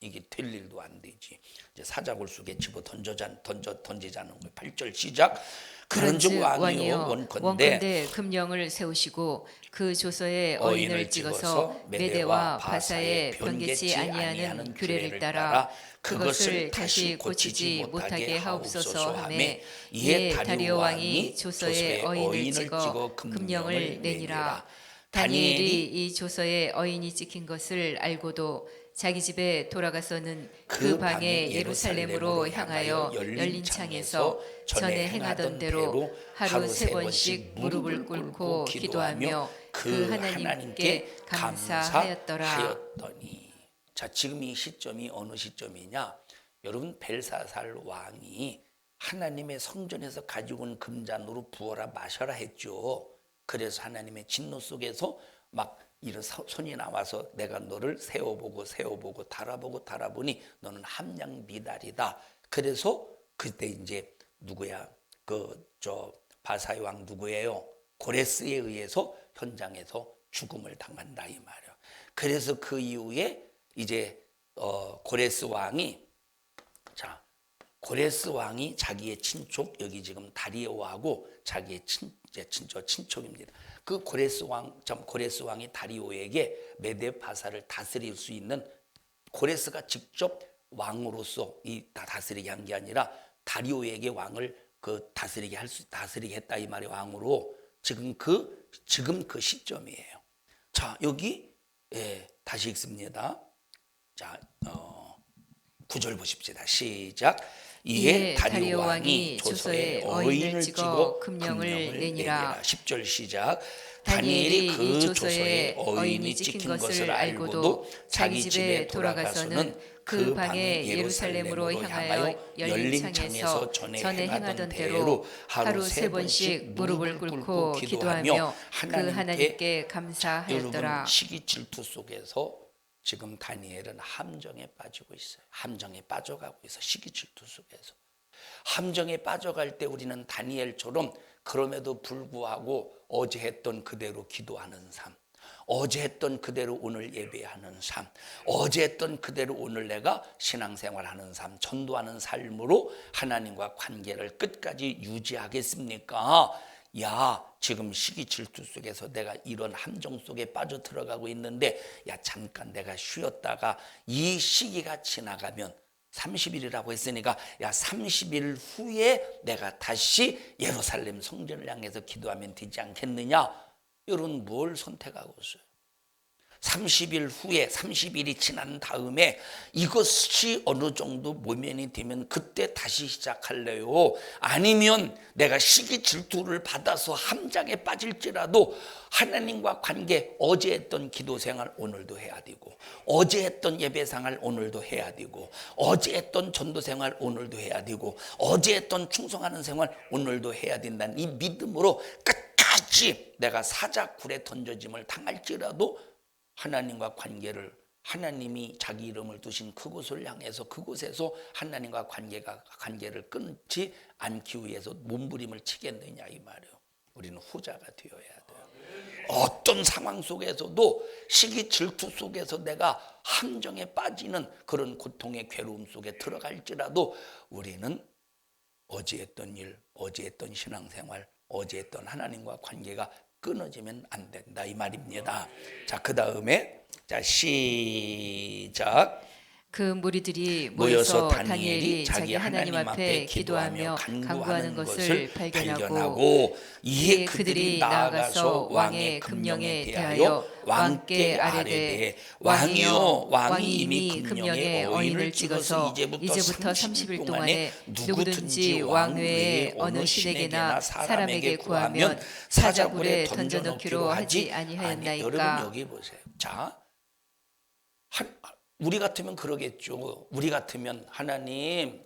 이게 될 일도 안 되지. 이제 사자굴 속에 집어 던지자는 거예요. 8절 시작. 그런즉 왕이여 원컨대 금령을 세우시고 그 조서에 어인을 찍어서 메대와 바사에 변개치 아니하는 규례를 따라 그것을 다시 고치지 못하게 하옵소서 하매, 이에 다리오 왕이 조서에 어인을 찍어 금령을 내니라. 다니엘이 이 조서에 어인이 찍힌 것을 알고도 자기 집에 돌아가서는 그 방에 예루살렘으로 향하여 열린 창에서 전에 행하던 대로 하루 3번씩 무릎을 꿇고 기도하며 그 하나님께 감사하였더라. 자, 지금 이 시점이 어느 시점이냐? 여러분, 벨사살 왕이 하나님의 성전에서 가지고 온 금잔으로 부어라 마셔라 했죠. 그래서 하나님의 진노 속에서 막 이런 손이 나와서 내가 너를 세워보고 달아보니 너는 함량 미달이다. 그래서 그때 이제 누구야? 바사의 왕 누구예요? 고레스에 의해서 현장에서 죽음을 당한다 이 말이에요. 그래서 그 이후에 이제 고레스 왕이 자기의 친족, 여기 지금 다리오하고 자기의 친족입니다. 그 고레스 왕이 다리오에게 메데 바사를 다스릴 수 있는, 고레스가 직접 왕으로서 다스리게 한 게 아니라 다리오에게 왕을 다스리게 했다 이 말이, 왕으로. 지금 그 시점이에요. 자, 여기 다시 읽습니다. 자, 9절 보십시다. 시작. 이에 다리오 왕이 조서에 어인을 찍어 금령을 내니라. 10절 시작. 다니엘이 그 조서에 어인이 찍힌 것을 알고도 자기 집에 돌아가서는 그 방에 예루살렘으로 향하여 열린 창에서 전에 행하던 대로 하루 3번씩 무릎을 꿇고 기도하며 그 하나님께 감사하였더라. 여러분, 시기 질투 속에서 지금 다니엘은 함정에 빠지고 있어요. 함정에 빠져가고 있어. 시기 질투 속에서 함정에 빠져갈 때 우리는 다니엘처럼 그럼에도 불구하고 어제 했던 그대로 기도하는 삶, 어제 했던 그대로 오늘 예배하는 삶, 어제 했던 그대로 오늘 내가 신앙생활하는 삶, 전도하는 삶으로 하나님과 관계를 끝까지 유지하겠습니까? 야, 지금 시기 질투 속에서 내가 이런 함정 속에 빠져 들어가고 있는데, 야, 잠깐 내가 쉬었다가 이 시기가 지나가면 30일이라고 했으니까, 야, 30일 후에 내가 다시 예루살렘 성전을 향해서 기도하면 되지 않겠느냐? 여러분, 뭘 선택하고 있어요? 30일 후에, 30일이 지난 다음에 이것이 어느 정도 모면이 되면 그때 다시 시작할래요? 아니면 내가 시기 질투를 받아서 함정에 빠질지라도 하나님과 관계, 어제 했던 기도 생활 오늘도 해야 되고, 어제 했던 예배 생활 오늘도 해야 되고, 어제 했던 전도 생활 오늘도 해야 되고, 어제 했던 충성하는 생활 오늘도 해야 된다는 이 믿음으로 끝까지 내가 사자굴에 던져짐을 당할지라도 하나님과 관계를, 하나님이 자기 이름을 두신 그곳을 향해서 그곳에서 하나님과 관계를 끊지 않기 위해서 몸부림을 치겠느냐 이 말이에요. 우리는 후자가 되어야 돼요. 어떤 상황 속에서도 시기 질투 속에서 내가 함정에 빠지는 그런 고통의 괴로움 속에 들어갈지라도 우리는 어제 했던 일, 어제 했던 신앙생활, 어제 했던 하나님과 관계가 끊어지면 안 된다 이 말입니다. 자, 그 다음에 시작. 그 무리들이 모여서 다니엘이 자기 하나님 앞에 기도하며 간구하는 것을 발견하고, 이에 그들이 나아가서 왕의 금령에 대하여 왕께 아뢰되, 왕이여, 왕이 이미 금령에 어인을 찍어서 이제부터 30일 동안에 누구든지 왕 외에 어느 신에게나 사람에게 구하면 사자굴에 던져넣기로 하지 아니하였나이까. 여러분, 여기 보세요. 자, 우리 같으면 그러겠죠. 우리 같으면 하나님,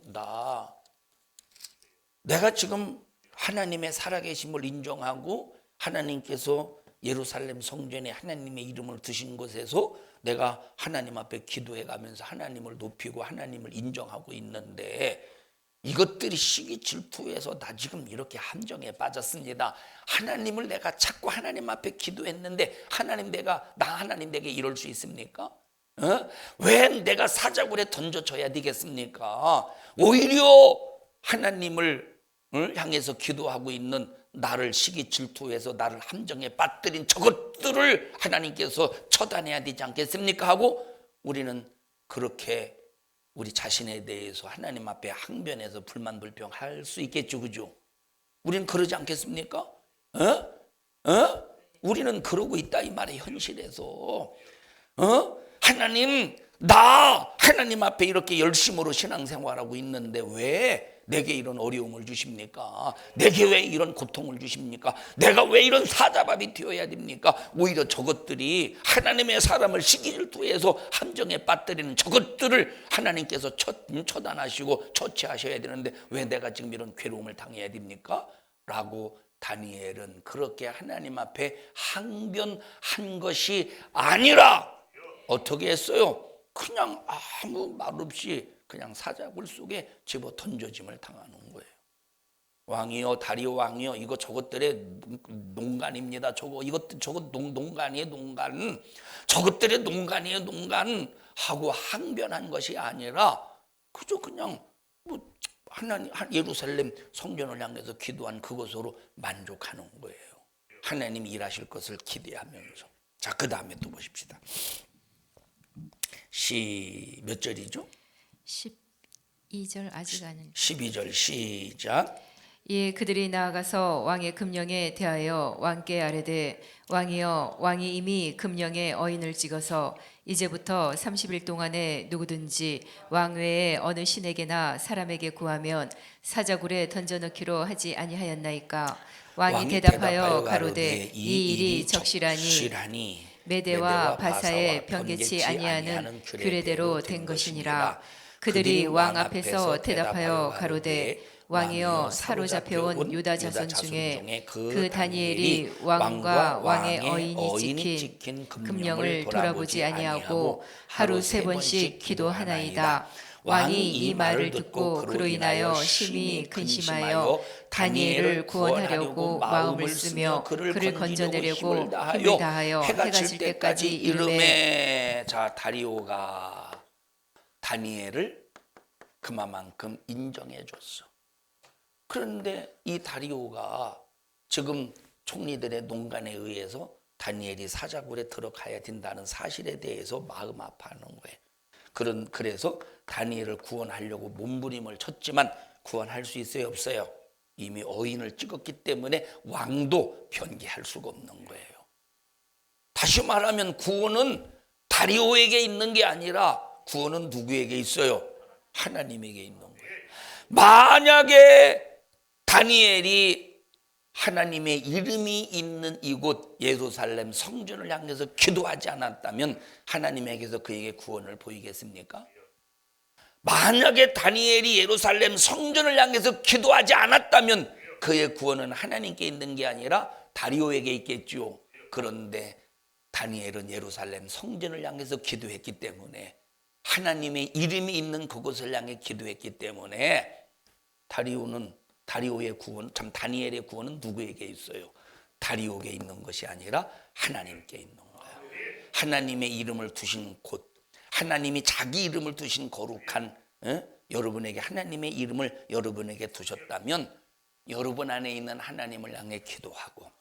내가 지금 하나님의 살아계심을 인정하고 하나님께서 예루살렘 성전에 하나님의 이름을 두신 곳에서 내가 하나님 앞에 기도해가면서 하나님을 높이고 하나님을 인정하고 있는데, 이것들이 시기 질투해서 나 지금 이렇게 함정에 빠졌습니다. 하나님을 내가 찾고 하나님 앞에 기도했는데 하나님 내게 이럴 수 있습니까? 왜 내가 사자굴에 던져져야 되겠습니까? 오히려 하나님을 향해서 기도하고 있는 나를 시기 질투해서 나를 함정에 빠뜨린 저것들을 하나님께서 처단해야 되지 않겠습니까? 하고 우리는 그렇게 우리 자신에 대해서 하나님 앞에 항변해서 불만 불평할 수 있겠죠, 그죠? 우리는 그러지 않겠습니까? 우리는 그러고 있다 이 말의 현실에서. 하나님, 하나님 앞에 이렇게 열심으로 신앙생활하고 있는데 왜 내게 이런 어려움을 주십니까? 내게 왜 이런 고통을 주십니까? 내가 왜 이런 사자밥이 되어야 됩니까? 오히려 저것들이 하나님의 사람을 시기질투해서 함정에 빠뜨리는 저것들을 하나님께서 처단하시고 처치하셔야 되는데 왜 내가 지금 이런 괴로움을 당해야 됩니까? 라고 다니엘은 그렇게 하나님 앞에 항변한 것이 아니라 어떻게 했어요? 그냥 아무 말 없이 그냥 사자굴 속에 집어 던져짐을 당하는 거예요. 왕이요, 다리오 왕이요, 이거 저것들의 농간입니다. 저거 농간이에요, 농간. 저것들의 농간이에요, 농간 하고 항변한 것이 아니라 그저 그냥 뭐 하나님 예루살렘 성전을 향해서 기도한 그것으로 만족하는 거예요. 하나님이 일하실 것을 기대하면서. 자, 그 다음에 또 보십시다. 몇 절이죠? 12절 아직 아는. 12절 시작. 예, 그들이 나아가서 왕의 금령에 대하여 왕께 아뢰되 왕이여, 왕이 이미 금령에 어인을 찍어서 이제부터 30일 동안에 누구든지 왕 외에 어느 신에게나 사람에게 구하면 사자굴에 던져넣기로 하지 아니하였나이까. 왕이 대답하여 가로되 이 일이 적실하니 메대와 바사에 변개치 아니하는 규례대로 된 것이니라. 그들이 왕 앞에서 대답하여 가로되 왕이여, 사로잡혀온 유다 자손 중에 그 다니엘이 왕과 왕의 어인이 지킨 금령을 돌아보지 아니하고 하루 3번씩 기도하나이다. 왕이 이 말을 듣고 그로 인하여 심히 근심하여 다니엘을 구원하려고 마음을 쓰며 그를 건져내려고 힘을 다하여 해가 질 때까지 이르매. 자, 다리오가 다니엘을 그만큼 인정해 줬어. 그런데 이 다리오가 지금 총리들의 농간에 의해서 다니엘이 사자굴에 들어가야 된다는 사실에 대해서 마음 아파하는 거예요. 그래서 다니엘을 구원하려고 몸부림을 쳤지만 구원할 수 있어요, 없어요? 이미 어인을 찍었기 때문에 왕도 변개할 수가 없는 거예요. 다시 말하면 구원은 다리오에게 있는 게 아니라 구원은 누구에게 있어요? 하나님에게 있는 거예요. 만약에 다니엘이 하나님의 이름이 있는 이곳 예루살렘 성전을 향해서 기도하지 않았다면 하나님에게서 그에게 구원을 보이겠습니까? 만약에 다니엘이 예루살렘 성전을 향해서 기도하지 않았다면 그의 구원은 하나님께 있는 게 아니라 다리오에게 있겠죠. 그런데 다니엘은 예루살렘 성전을 향해서 기도했기 때문에 하나님의 이름이 있는 그곳을 향해 기도했기 때문에 다리오의 구원, 참 다니엘의 구원은 누구에게 있어요? 다리오에게 있는 것이 아니라 하나님께 있는 거예요. 하나님의 이름을 두신 곳, 하나님이 자기 이름을 두신 거룩한 여러분에게 하나님의 이름을 여러분에게 두셨다면 여러분 안에 있는 하나님을 향해 기도하고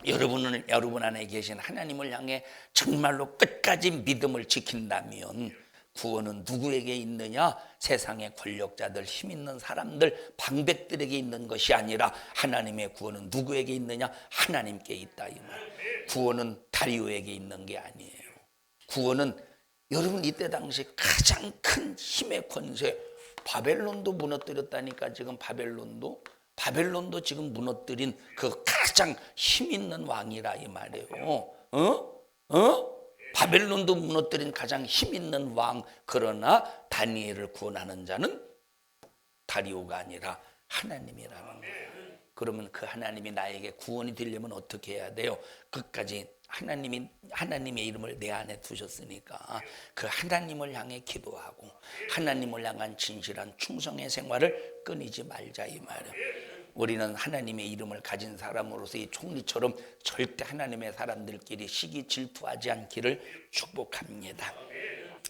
여러분 안에 계신 하나님을 향해 정말로 끝까지 믿음을 지킨다면 구원은 누구에게 있느냐? 세상의 권력자들, 힘 있는 사람들, 방백들에게 있는 것이 아니라 하나님의 구원은 누구에게 있느냐? 하나님께 있다, 이 말. 구원은 다리오에게 있는 게 아니에요. 구원은 여러분 이때 당시 가장 큰 힘의 권세, 바벨론도 무너뜨렸다니까. 지금 바벨론도 지금 무너뜨린 그 가장 힘 있는 왕이라 이 말이에요. 바벨론도 무너뜨린 가장 힘 있는 왕. 그러나 다니엘을 구원하는 자는 다리오가 아니라 하나님이라는 거예요. 그러면 그 하나님이 나에게 구원이 되려면 어떻게 해야 돼요? 끝까지 하나님의 이름을 내 안에 두셨으니까 그 하나님을 향해 기도하고 하나님을 향한 진실한 충성의 생활을 끊이지 말자, 이 말이에요. 우리는 하나님의 이름을 가진 사람으로서 이 총리처럼 절대 하나님의 사람들끼리 시기 질투하지 않기를 축복합니다.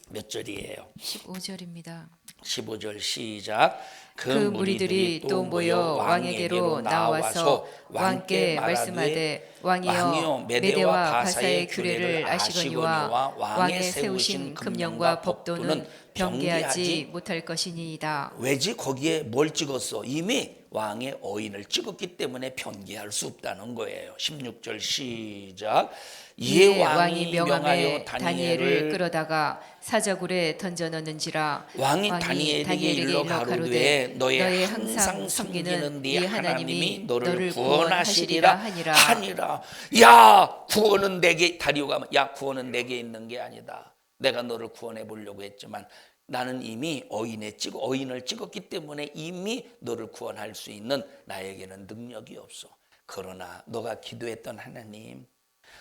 몇 절이에요? 15절입니다. 15절 시작. 그 무리들이 또 모여 왕에게로 나와서 왕께 말씀하되 왕이여, 메대와 바사의 규례를 아시거니와 왕의 세우신 금령과 법도는 변개하지 못할 것이니이다. 왜지? 거기에 뭘 찍었어? 이미 왕의 어인을 찍었기 때문에 변개할 수 없다는 거예요. 16절 시작. 이에 왕이 명함에 다니엘을 끌어다가 사자굴에 던져넣는지라. 왕이 다니엘에게 일러 가로되 너의 항상 섬기는 네 하나님이 너를 구원하시리라 하니라. 야, 구원은 내게, 다리오가 야, 구원은 내게 있는 게 아니다. 내가 너를 구원해 보려고 했지만 나는 이미 어인을 찍었기 때문에 이미 너를 구원할 수 있는 나에게는 능력이 없어. 그러나 너가 기도했던 하나님,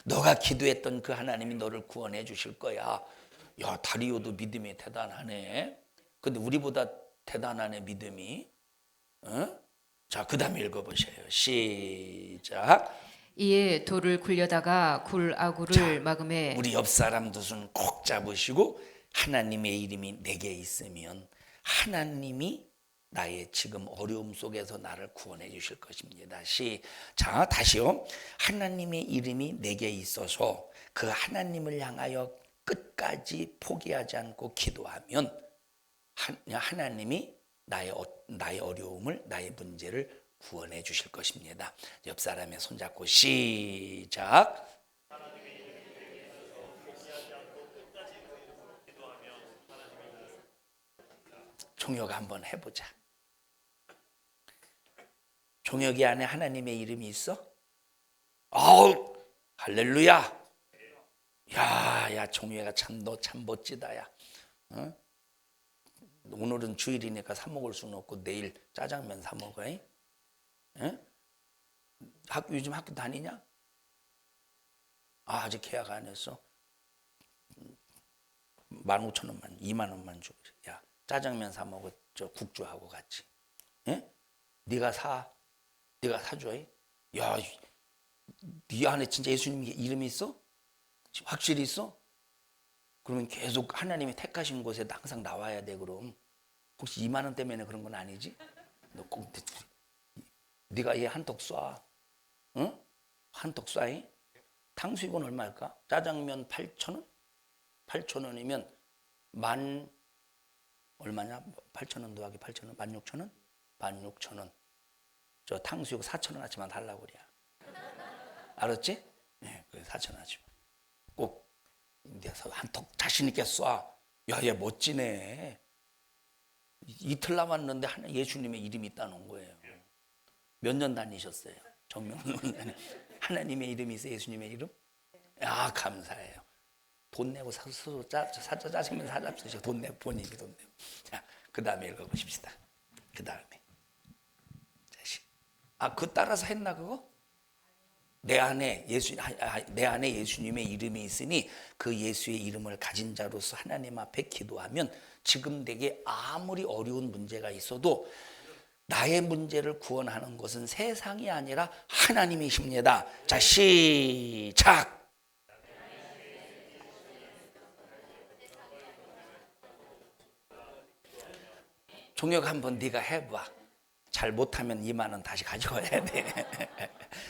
너가 기도했던 그 하나님이 너를 구원해 주실 거야. 야, 다리오도 믿음이 대단하네. 근데 우리보다 대단하네 믿음이. 어? 자, 그 다음에 읽어보세요. 시작. 이에 돌을 굴려다가 굴 아구를 막음에 우리 옆 사람 두 손 꼭 잡으시고 하나님의 이름이 내게 있으면 하나님이 나의 지금 어려움 속에서 나를 구원해 주실 것입니다. 자, 다시요. 하나님의 이름이 내게 있어서 그 하나님을 향하여 끝까지 포기하지 않고 기도하면 하나님이 나의 어려움을, 나의 문제를 구원해 주실 것입니다. 옆 사람의 손잡고 시작. 종혁 한번 해보자. 종혁이 안에 하나님의 이름이 있어? 아우, 할렐루야. 야, 종혁아 너 참 멋지다, 야. 어? 오늘은 주일이니까 사 먹을 수는 없고 내일 짜장면 사 먹어. 요즘 학교 다니냐? 아직 계약 안 했어. 15,000원만, 2만 원만 줘. 야, 짜장면 사 먹어. 저 국주하고 같이. 네가 사줘. 야, 네 안에 진짜 예수님 이름이 있어? 확실히 있어? 그러면 계속 하나님이 택하신 곳에 항상 나와야 돼. 그럼 혹시 2만 원 때문에 그런 건 아니지? 너 꼭 네가 얘 한턱 쏴. 응? 한턱 쏴. 탕수육은 얼마일까? 짜장면 8,000원? 8,000원이면 만 얼마냐? 8,000원 더하기 8,000원? 16,000원? 16,000원. 저 탕수육 4,000원 아치만 달라고 그래. 알았지? 네, 그래 4,000원 아치만. 꼭 내가 한턱 자신 있게 쏴. 야, 얘 멋지네. 이틀 남았는데 예수님의 이름이 있다는 거예요. 몇 년 다니셨어요? 정명론. 하나님의 이름이 있어요? 예수님의 이름? 아, 감사해요. 돈 내고 스스로 짜장면 사잡수시고 돈 내고 본인이 돈 내고. 자, 그 다음에 읽어보십시다. 그 다음에. 그 따라서 했나 그거? 내 안에 예수님의 이름이 있으니 그 예수의 이름을 가진 자로서 하나님 앞에 기도하면 지금 내게 아무리 어려운 문제가 있어도 나의 문제를 구원하는 것은 세상이 아니라 하나님이십니다. 자, 시작. 종혁 한번 네가 해봐. 잘 못하면 2만 원 다시 가지고 와야 돼.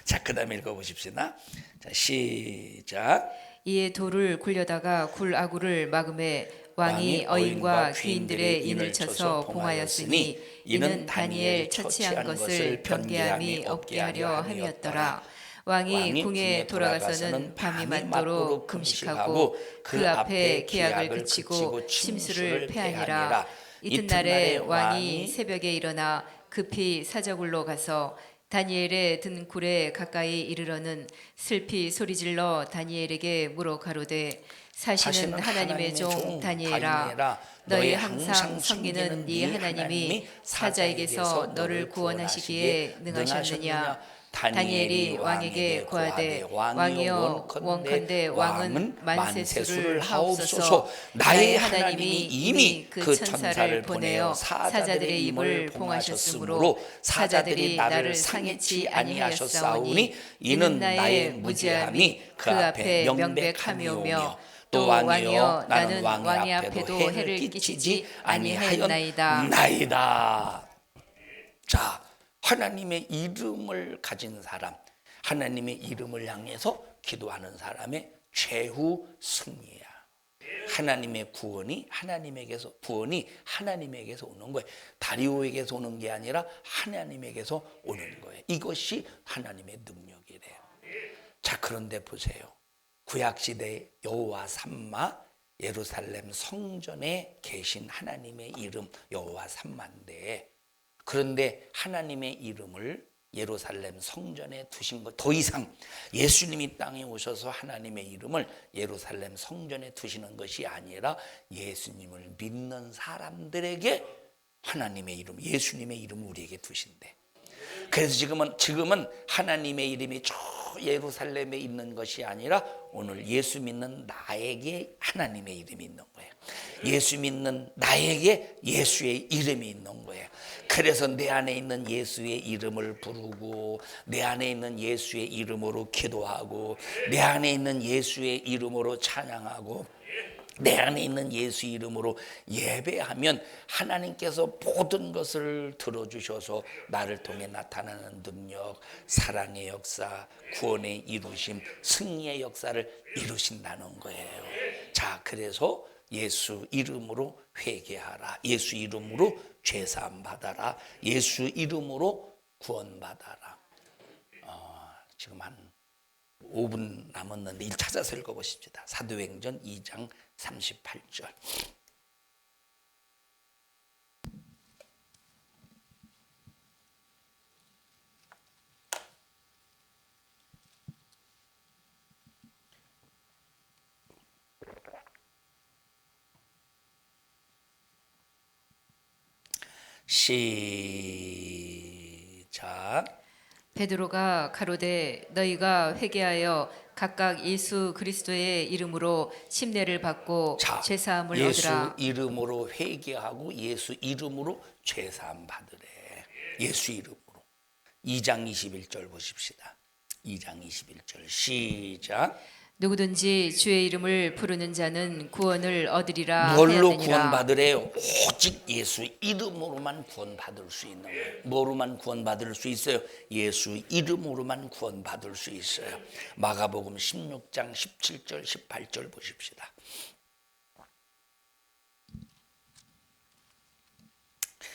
자, 그 다음에 읽어보십시다. 자, 시작. 이에 돌을 굴려다가 굴 아구를 막음에 왕이 어인과 귀인들의 인을 쳐서 봉하였으니 이는 다니엘 처치한 것을 변개함이 없게 하려 함이었더라. 왕이 궁에 돌아가서는 밤이 맞도록 금식하고 그 앞에 계약을 그치고 침수를 패하니라. 이튿날에 왕이 새벽에 일어나 급히 사저굴로 가서 다니엘의 든 굴에 가까이 이르러는 슬피 소리질러 다니엘에게 물어 가로되 사시는 하나님의 종 다니엘아, 너희 항상 섬기는 네 하나님이 사자에게서 너를 구원하시기에 능하셨느냐? 다니엘이 왕에게 고하되 왕이여 원컨대 왕은 만세수를 하옵소서. 나의 하나님이 이미 그 천사를 보내어 사자들의 입을 봉하셨으므로 사자들이 나를 상해치 아니하셨사오니 이는 나의 무죄함이 그 앞에 명백함이오며 또 왕이여 나는 왕의 앞에도 해를 끼치지 아니하였나이다. 자, 하나님의 이름을 가진 사람, 하나님의 이름을 향해서 기도하는 사람의 최후 승리야. 하나님의 구원이 하나님에게서 오는 거예요. 다리오에게서 오는 게 아니라 하나님에게서 오는 거예요. 이것이 하나님의 능력이래요. 자, 그런데 보세요. 구약시대 여호와 삼마 예루살렘 성전에 계신 하나님의 이름 여호와 삼마인데, 그런데 하나님의 이름을 예루살렘 성전에 두신 것, 더 이상 예수님이 땅에 오셔서 하나님의 이름을 예루살렘 성전에 두시는 것이 아니라 예수님을 믿는 사람들에게 하나님의 이름, 예수님의 이름을 우리에게 두신대. 그래서 지금은 하나님의 이름이 저 예루살렘에 있는 것이 아니라 오늘 예수 믿는 나에게 하나님의 이름이 있는 거예요. 예수 믿는 나에게 예수의 이름이 있는 거예요. 그래서 내 안에 있는 예수의 이름을 부르고, 내 안에 있는 예수의 이름으로 기도하고, 내 안에 있는 예수의 이름으로 찬양하고, 내 안에 있는 예수 이름으로 예배하면 하나님께서 모든 것을 들어주셔서 나를 통해 나타나는 능력, 사랑의 역사, 구원의 이루심, 승리의 역사를 이루신다는 거예요. 자, 그래서 예수 이름으로 회개하라, 예수 이름으로 죄사함 받아라, 예수 이름으로 구원받아라. 지금 한 5분 남았는데 일 찾아서 읽어보십시다. 사도행전 2장 38절. 시작. 베드로가 가로되 너희가 회개하여 각각 예수 그리스도의 이름으로 침례를 받고 자, 죄사함을 예수 얻으라. 이름으로 회개하고 예수 이름으로 죄사함 받으래. 예수 이름으로. 2장 21절 보십시다. 2장 21절 시작. 누구든지 주의 이름을 부르는 자는 구원을 얻으리라 뭘로 하였느니라. 구원받으래요? 오직 예수 이름으로만 구원받을 수 있는 거예요. 뭐로만 구원받을 수 있어요? 예수 이름으로만 구원받을 수 있어요. 마가복음 16장 17절 18절 보십시다.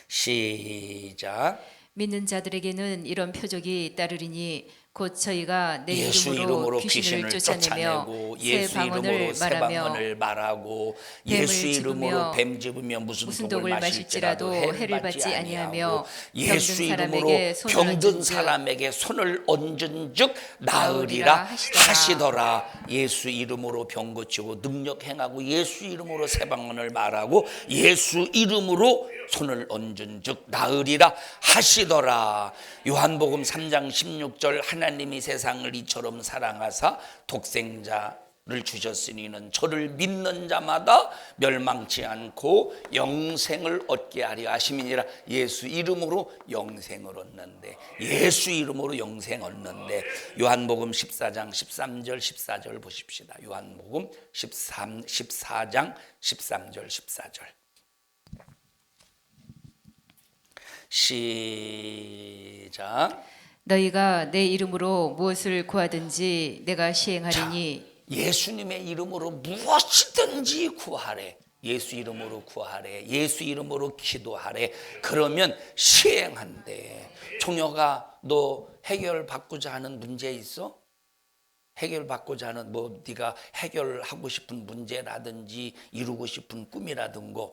시작. 믿는 자들에게는 이런 표적이 따르리니 곧 저희가 내 예수 이름으로 귀신을 귀신을 쫓아내며 쫓아내고 새 예수 이름으로 새 방언을 방언을 말하고 뱀을 예수 이름으로 집으며 뱀 집으며 무슨 독을 독을 마실지라도 해를 받지 아니하며 예수 병든 이름으로 사람에게 손을 병든 얹은즉 사람에게 손을 얹은즉 나으리라 나으리라 하시더라. 예수 이름으로 병 고치고 능력 행하고 예수 이름으로 새 방언을 말하고 예수 이름으로 손을 얹은즉 나으리라 하시더라. 요한복음 3장 16절 하나님이 세상을 이처럼 사랑하사 독생자를 주셨으니는 저를 믿는 자마다 멸망치 않고 영생을 얻게 하려 하심이니라. 예수 이름으로 영생을 얻는데, 예수 이름으로 영생 얻는데, 요한복음 14장 13절 14절 보십시다. 요한복음 14장 13절 14절 시작. 너희가 내 이름으로 무엇을 구하든지 내가 시행하리니. 예수님의 이름으로 무엇이든지 구하래. 예수 이름으로 구하래. 예수 이름으로 기도하래. 그러면 시행한대. 종혁아, 너 해결받고자 하는 문제 있어? 해결받고자 하는 네가 해결하고 싶은 문제라든지 이루고 싶은 꿈이라든가,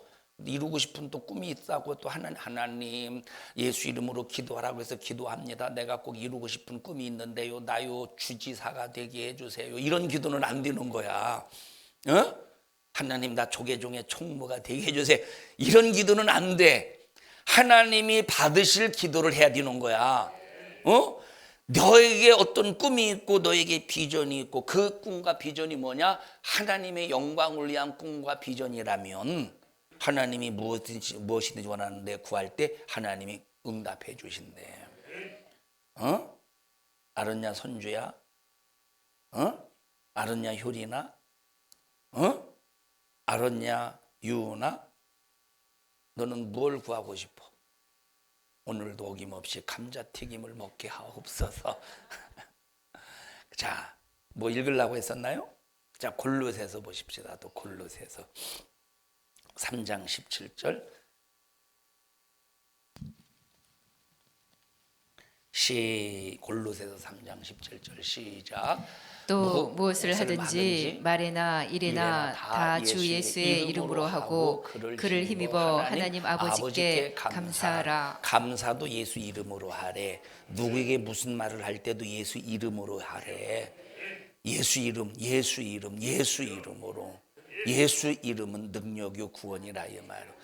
이루고 싶은 또 꿈이 있다고 또 하나님 예수 이름으로 기도하라고 해서 기도합니다. 내가 꼭 이루고 싶은 꿈이 있는데요, 나요 주지사가 되게 해주세요. 이런 기도는 안 되는 거야. 하나님 나 조계종의 총무가 되게 해주세요. 이런 기도는 안 돼. 하나님이 받으실 기도를 해야 되는 거야. 너에게 어떤 꿈이 있고 너에게 비전이 있고 그 꿈과 비전이 뭐냐? 하나님의 영광을 위한 꿈과 비전이라면 하나님이 무엇이든지 원하는데 구할 때 하나님이 응답해 주신대. 알았냐 선주야? 알았냐 효리나? 알았냐 유나? 너는 뭘 구하고 싶어? 오늘도 어김없이 감자튀김을 먹게 하옵소서. 자, 뭐 읽으려고 했었나요? 자, 골로새서 보십시다. 또 골로새서 3장 17절 골로새서 3장 17절 시작. 또 무엇을 하든지 말에나 일에나 다 주 예수의 이름으로 하고 그를 힘입어 하나님 아버지께 감사하라. 감사도 예수 이름으로 하래. 누구에게 무슨 말을 할 때도 예수 이름으로 하래. 예수 이름, 예수 이름, 예수 이름으로. 예수 이름은 능력이요 구원이라 이 말.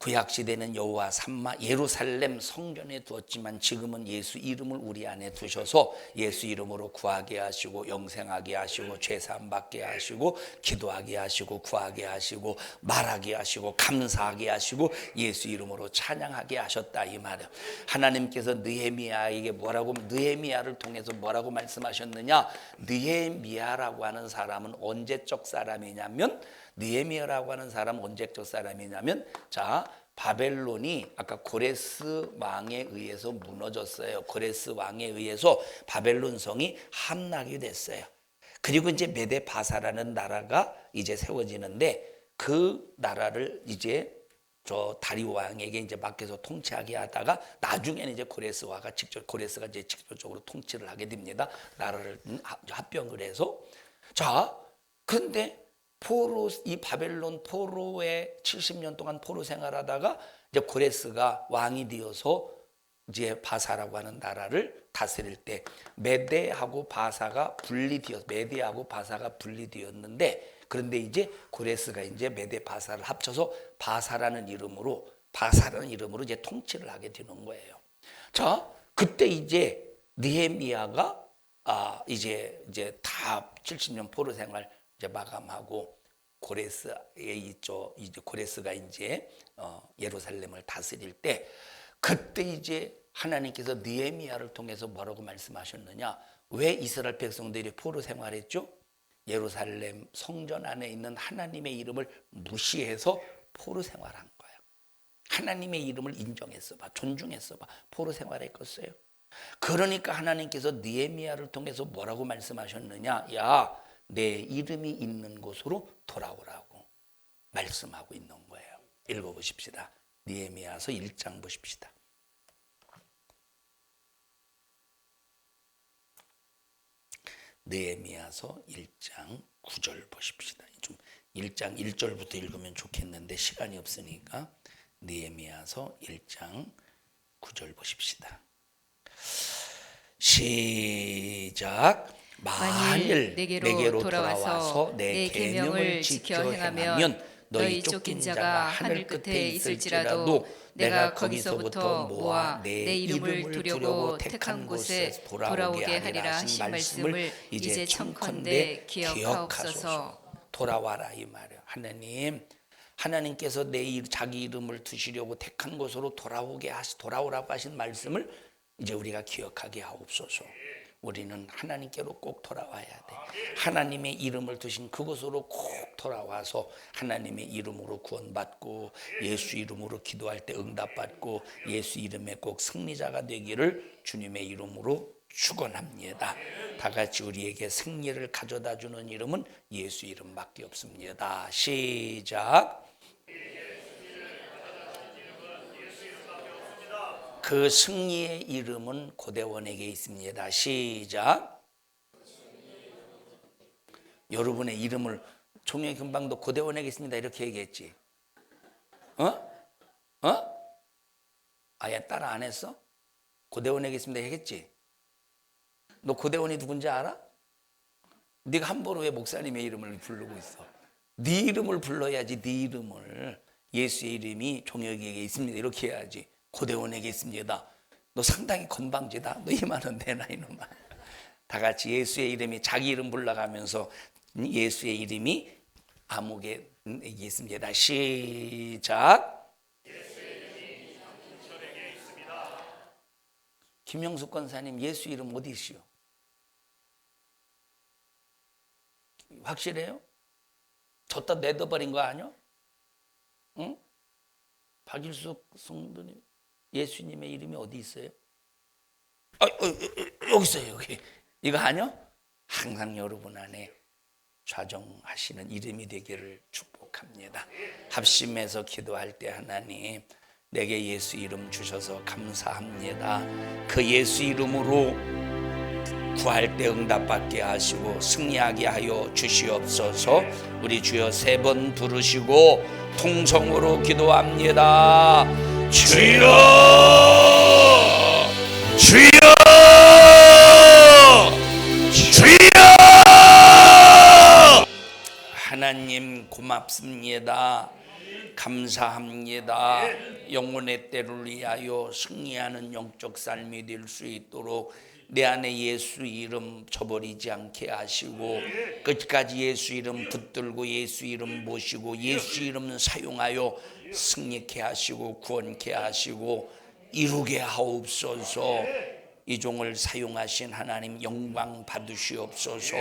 구약 시대는 여호와 삼마 예루살렘 성전에 두었지만 지금은 예수 이름을 우리 안에 두셔서 예수 이름으로 구하게 하시고 영생하게 하시고 죄사함 받게 하시고 기도하게 하시고 구하게 하시고 말하게 하시고 감사하게 하시고 예수 이름으로 찬양하게 하셨다 이 말이에요. 하나님께서 느헤미야에게 느헤미야를 통해서 뭐라고 말씀하셨느냐? 느헤미야라고 하는 사람은 언제적 사람이냐면 느헤미야라고 하는 사람은 언제적 사람이냐면 자, 바벨론이 아까 고레스 왕에 의해서 무너졌어요. 고레스 왕에 의해서 바벨론 성이 함락이 됐어요. 그리고 이제 메데 바사라는 나라가 이제 세워지는데 그 나라를 이제 저 다리오 왕에게 이제 맡겨서 통치하게 하다가 나중에는 이제 고레스가 이제 직접적으로 통치를 하게 됩니다. 나라를 합병을 해서 자, 그런데 이 바벨론 포로의 70년 동안 포로 생활하다가 이제 고레스가 왕이 되어서 이제 바사라고 하는 나라를 다스릴 때 메대하고 바사가 분리되었는데 그런데 이제 고레스가 이제 메대 바사를 합쳐서 바사라는 이름으로 이제 통치를 하게 되는 거예요. 자, 그때 이제 느헤미야가 이제 다 70년 포로 생활 이제 마감하고 고레스가 이제 예루살렘을 다스릴 때 그때 이제 하나님께서 느헤미야를 통해서 뭐라고 말씀하셨느냐? 왜 이스라엘 백성들이 포로 생활했죠? 예루살렘 성전 안에 있는 하나님의 이름을 무시해서 포로 생활한 거예요. 하나님의 이름을 인정했어 봐, 존중했어 봐, 포로 생활했겠어요. 그러니까 하나님께서 느헤미야를 통해서 뭐라고 말씀하셨느냐? 야, 내 이름이 있는 곳으로 돌아오라고 말씀하고 있는 거예요. 읽어보십시다. 느헤미야서 1장 보십시다. 느헤미야서 1장 9절 보십시다. 좀 1장 1절부터 읽으면 좋겠는데 시간이 없으니까 느헤미야서 1장 9절 보십시다. 시작. 만일 내게로 돌아와서 내 계명을 지켜 행하면 너희 쫓긴 자가 하늘 끝에 있을지라도 내가 거기서부터 모아 내 이름을 두려고 택한 곳에 돌아오게 하리라 하신 말씀을 이제 청컨대 기억하옵소서. 돌아와라 이 말이에요. 하나님께서 자기 이름을 두시려고 택한 곳으로 돌아오라고 하신 말씀을 이제 우리가 기억하게 하옵소서. 우리는 하나님께로 꼭 돌아와야 돼. 하나님의 이름을 두신 그곳으로 꼭 돌아와서 하나님의 이름으로 구원받고 예수 이름으로 기도할 때 응답받고 예수 이름에 꼭 승리자가 되기를 주님의 이름으로 축원합니다. 다 같이 우리에게 승리를 가져다 주는 이름은 예수 이름밖에 없습니다. 시작. 그 승리의 이름은 고대원에게 있습니다. 시작. 여러분의 이름을 종의 금방도 고대원에게 있습니다. 이렇게 얘기했지. 아예 따라 안 했어? 고대원에게 있습니다. 얘기했지. 너 고대원이 누군지 알아? 네가 함부로 왜 목사님의 이름을 부르고 있어? 네 이름을 불러야지. 네 이름을. 예수의 이름이 종혁에게 있습니다. 이렇게 해야지. 고대원에게 있습니다. 너 상당히 건방지다. 너 이만은 내놔 이놈아. 다 같이 예수의 이름이 자기 이름 불러가면서 예수의 이름이 아무개 있습니다. 시작. 예수의 이름이 장군철에게 있습니다. 김영숙 권사님 예수 이름 어디 있어요? 확실해요? 줬다 내둬버린 거 아니야? 응? 박일숙 성도님 예수님의 이름이 어디 있어요? 여기 있어요. 여기. 이거 아니요? 항상 여러분 안에 좌정하시는 이름이 되기를 축복합니다. 합심해서 기도할 때 하나님 내게 예수 이름 주셔서 감사합니다. 그 예수 이름으로 구할 때 응답받게 하시고 승리하게 하여 주시옵소서. 우리 주여 3번 부르시고 통성으로 기도합니다. 주여 주여 주여. 하나님 고맙습니다. 감사합니다. 영혼의 때를 위하여 승리하는 영적 삶이 될 수 있도록 내 안에 예수 이름 저버리지 않게 하시고 끝까지 예수 이름 붙들고 예수 이름 모시고 예수 이름 사용하여 승리케 하시고 구원케 하시고 이루게 하옵소서. 이 종을 사용하신 하나님 영광 받으시옵소서.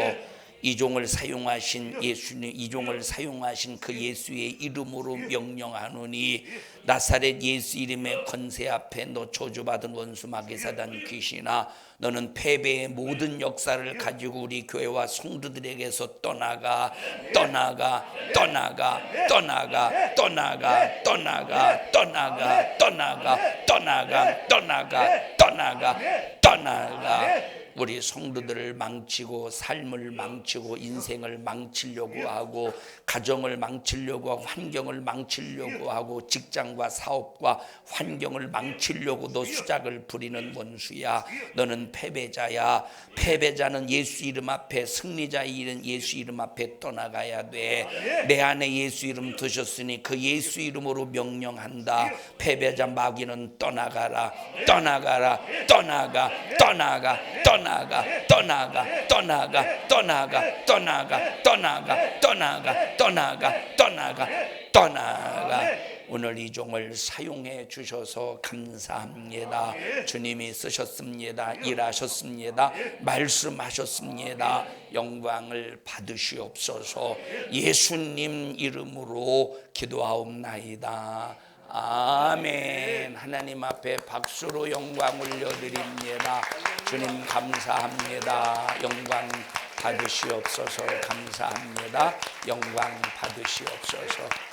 이 종을 사용하신 예수님, 이 종을 사용하신 그 예수의 이름으로 명령하노니 나사렛 예수 이름의 권세 앞에 너 저주받은 원수 마귀사단 귀신아, 너는 패배의 모든 역사를 가지고 우리 교회와 성도들에게서 떠나가 떠나가 떠나가 떠나가 떠나가 떠나가 떠나가 떠나가 떠나가 떠나가 떠나가 떠나가. 우리 성도들을 망치고 삶을 망치고 인생을 망치려고 하고 가정을 망치려고 하고 환경을 망치려고 하고 직장과 사업과 환경을 망치려고도 수작을 부리는 원수야. 너는 패배자야. 패배자는 예수 이름 앞에, 승리자인 예수 이름 앞에 떠나가야 돼. 내 안에 예수 이름 두셨으니 그 예수 이름으로 명령한다. 패배자 마귀는 떠나가라. 떠나가라. 떠나가. 떠나가. 떠나가. 떠나가. 떠나가. 떠나가. 떠나가. 떠나가. 떠나가. 떠나가. 떠나가. 떠나가. 오늘 이 종을 사용해 주셔서 감사합니다. 주님이 쓰셨습니다. 일하셨습니다. 말씀하셨습니다. 영광을 받으시옵소서. 예수님 이름으로 기도하옵나이다. 아멘. 하나님 앞에 박수로 영광 올려드립니다. 주님 감사합니다. 영광 받으시옵소서. 감사합니다. 영광 받으시옵소서.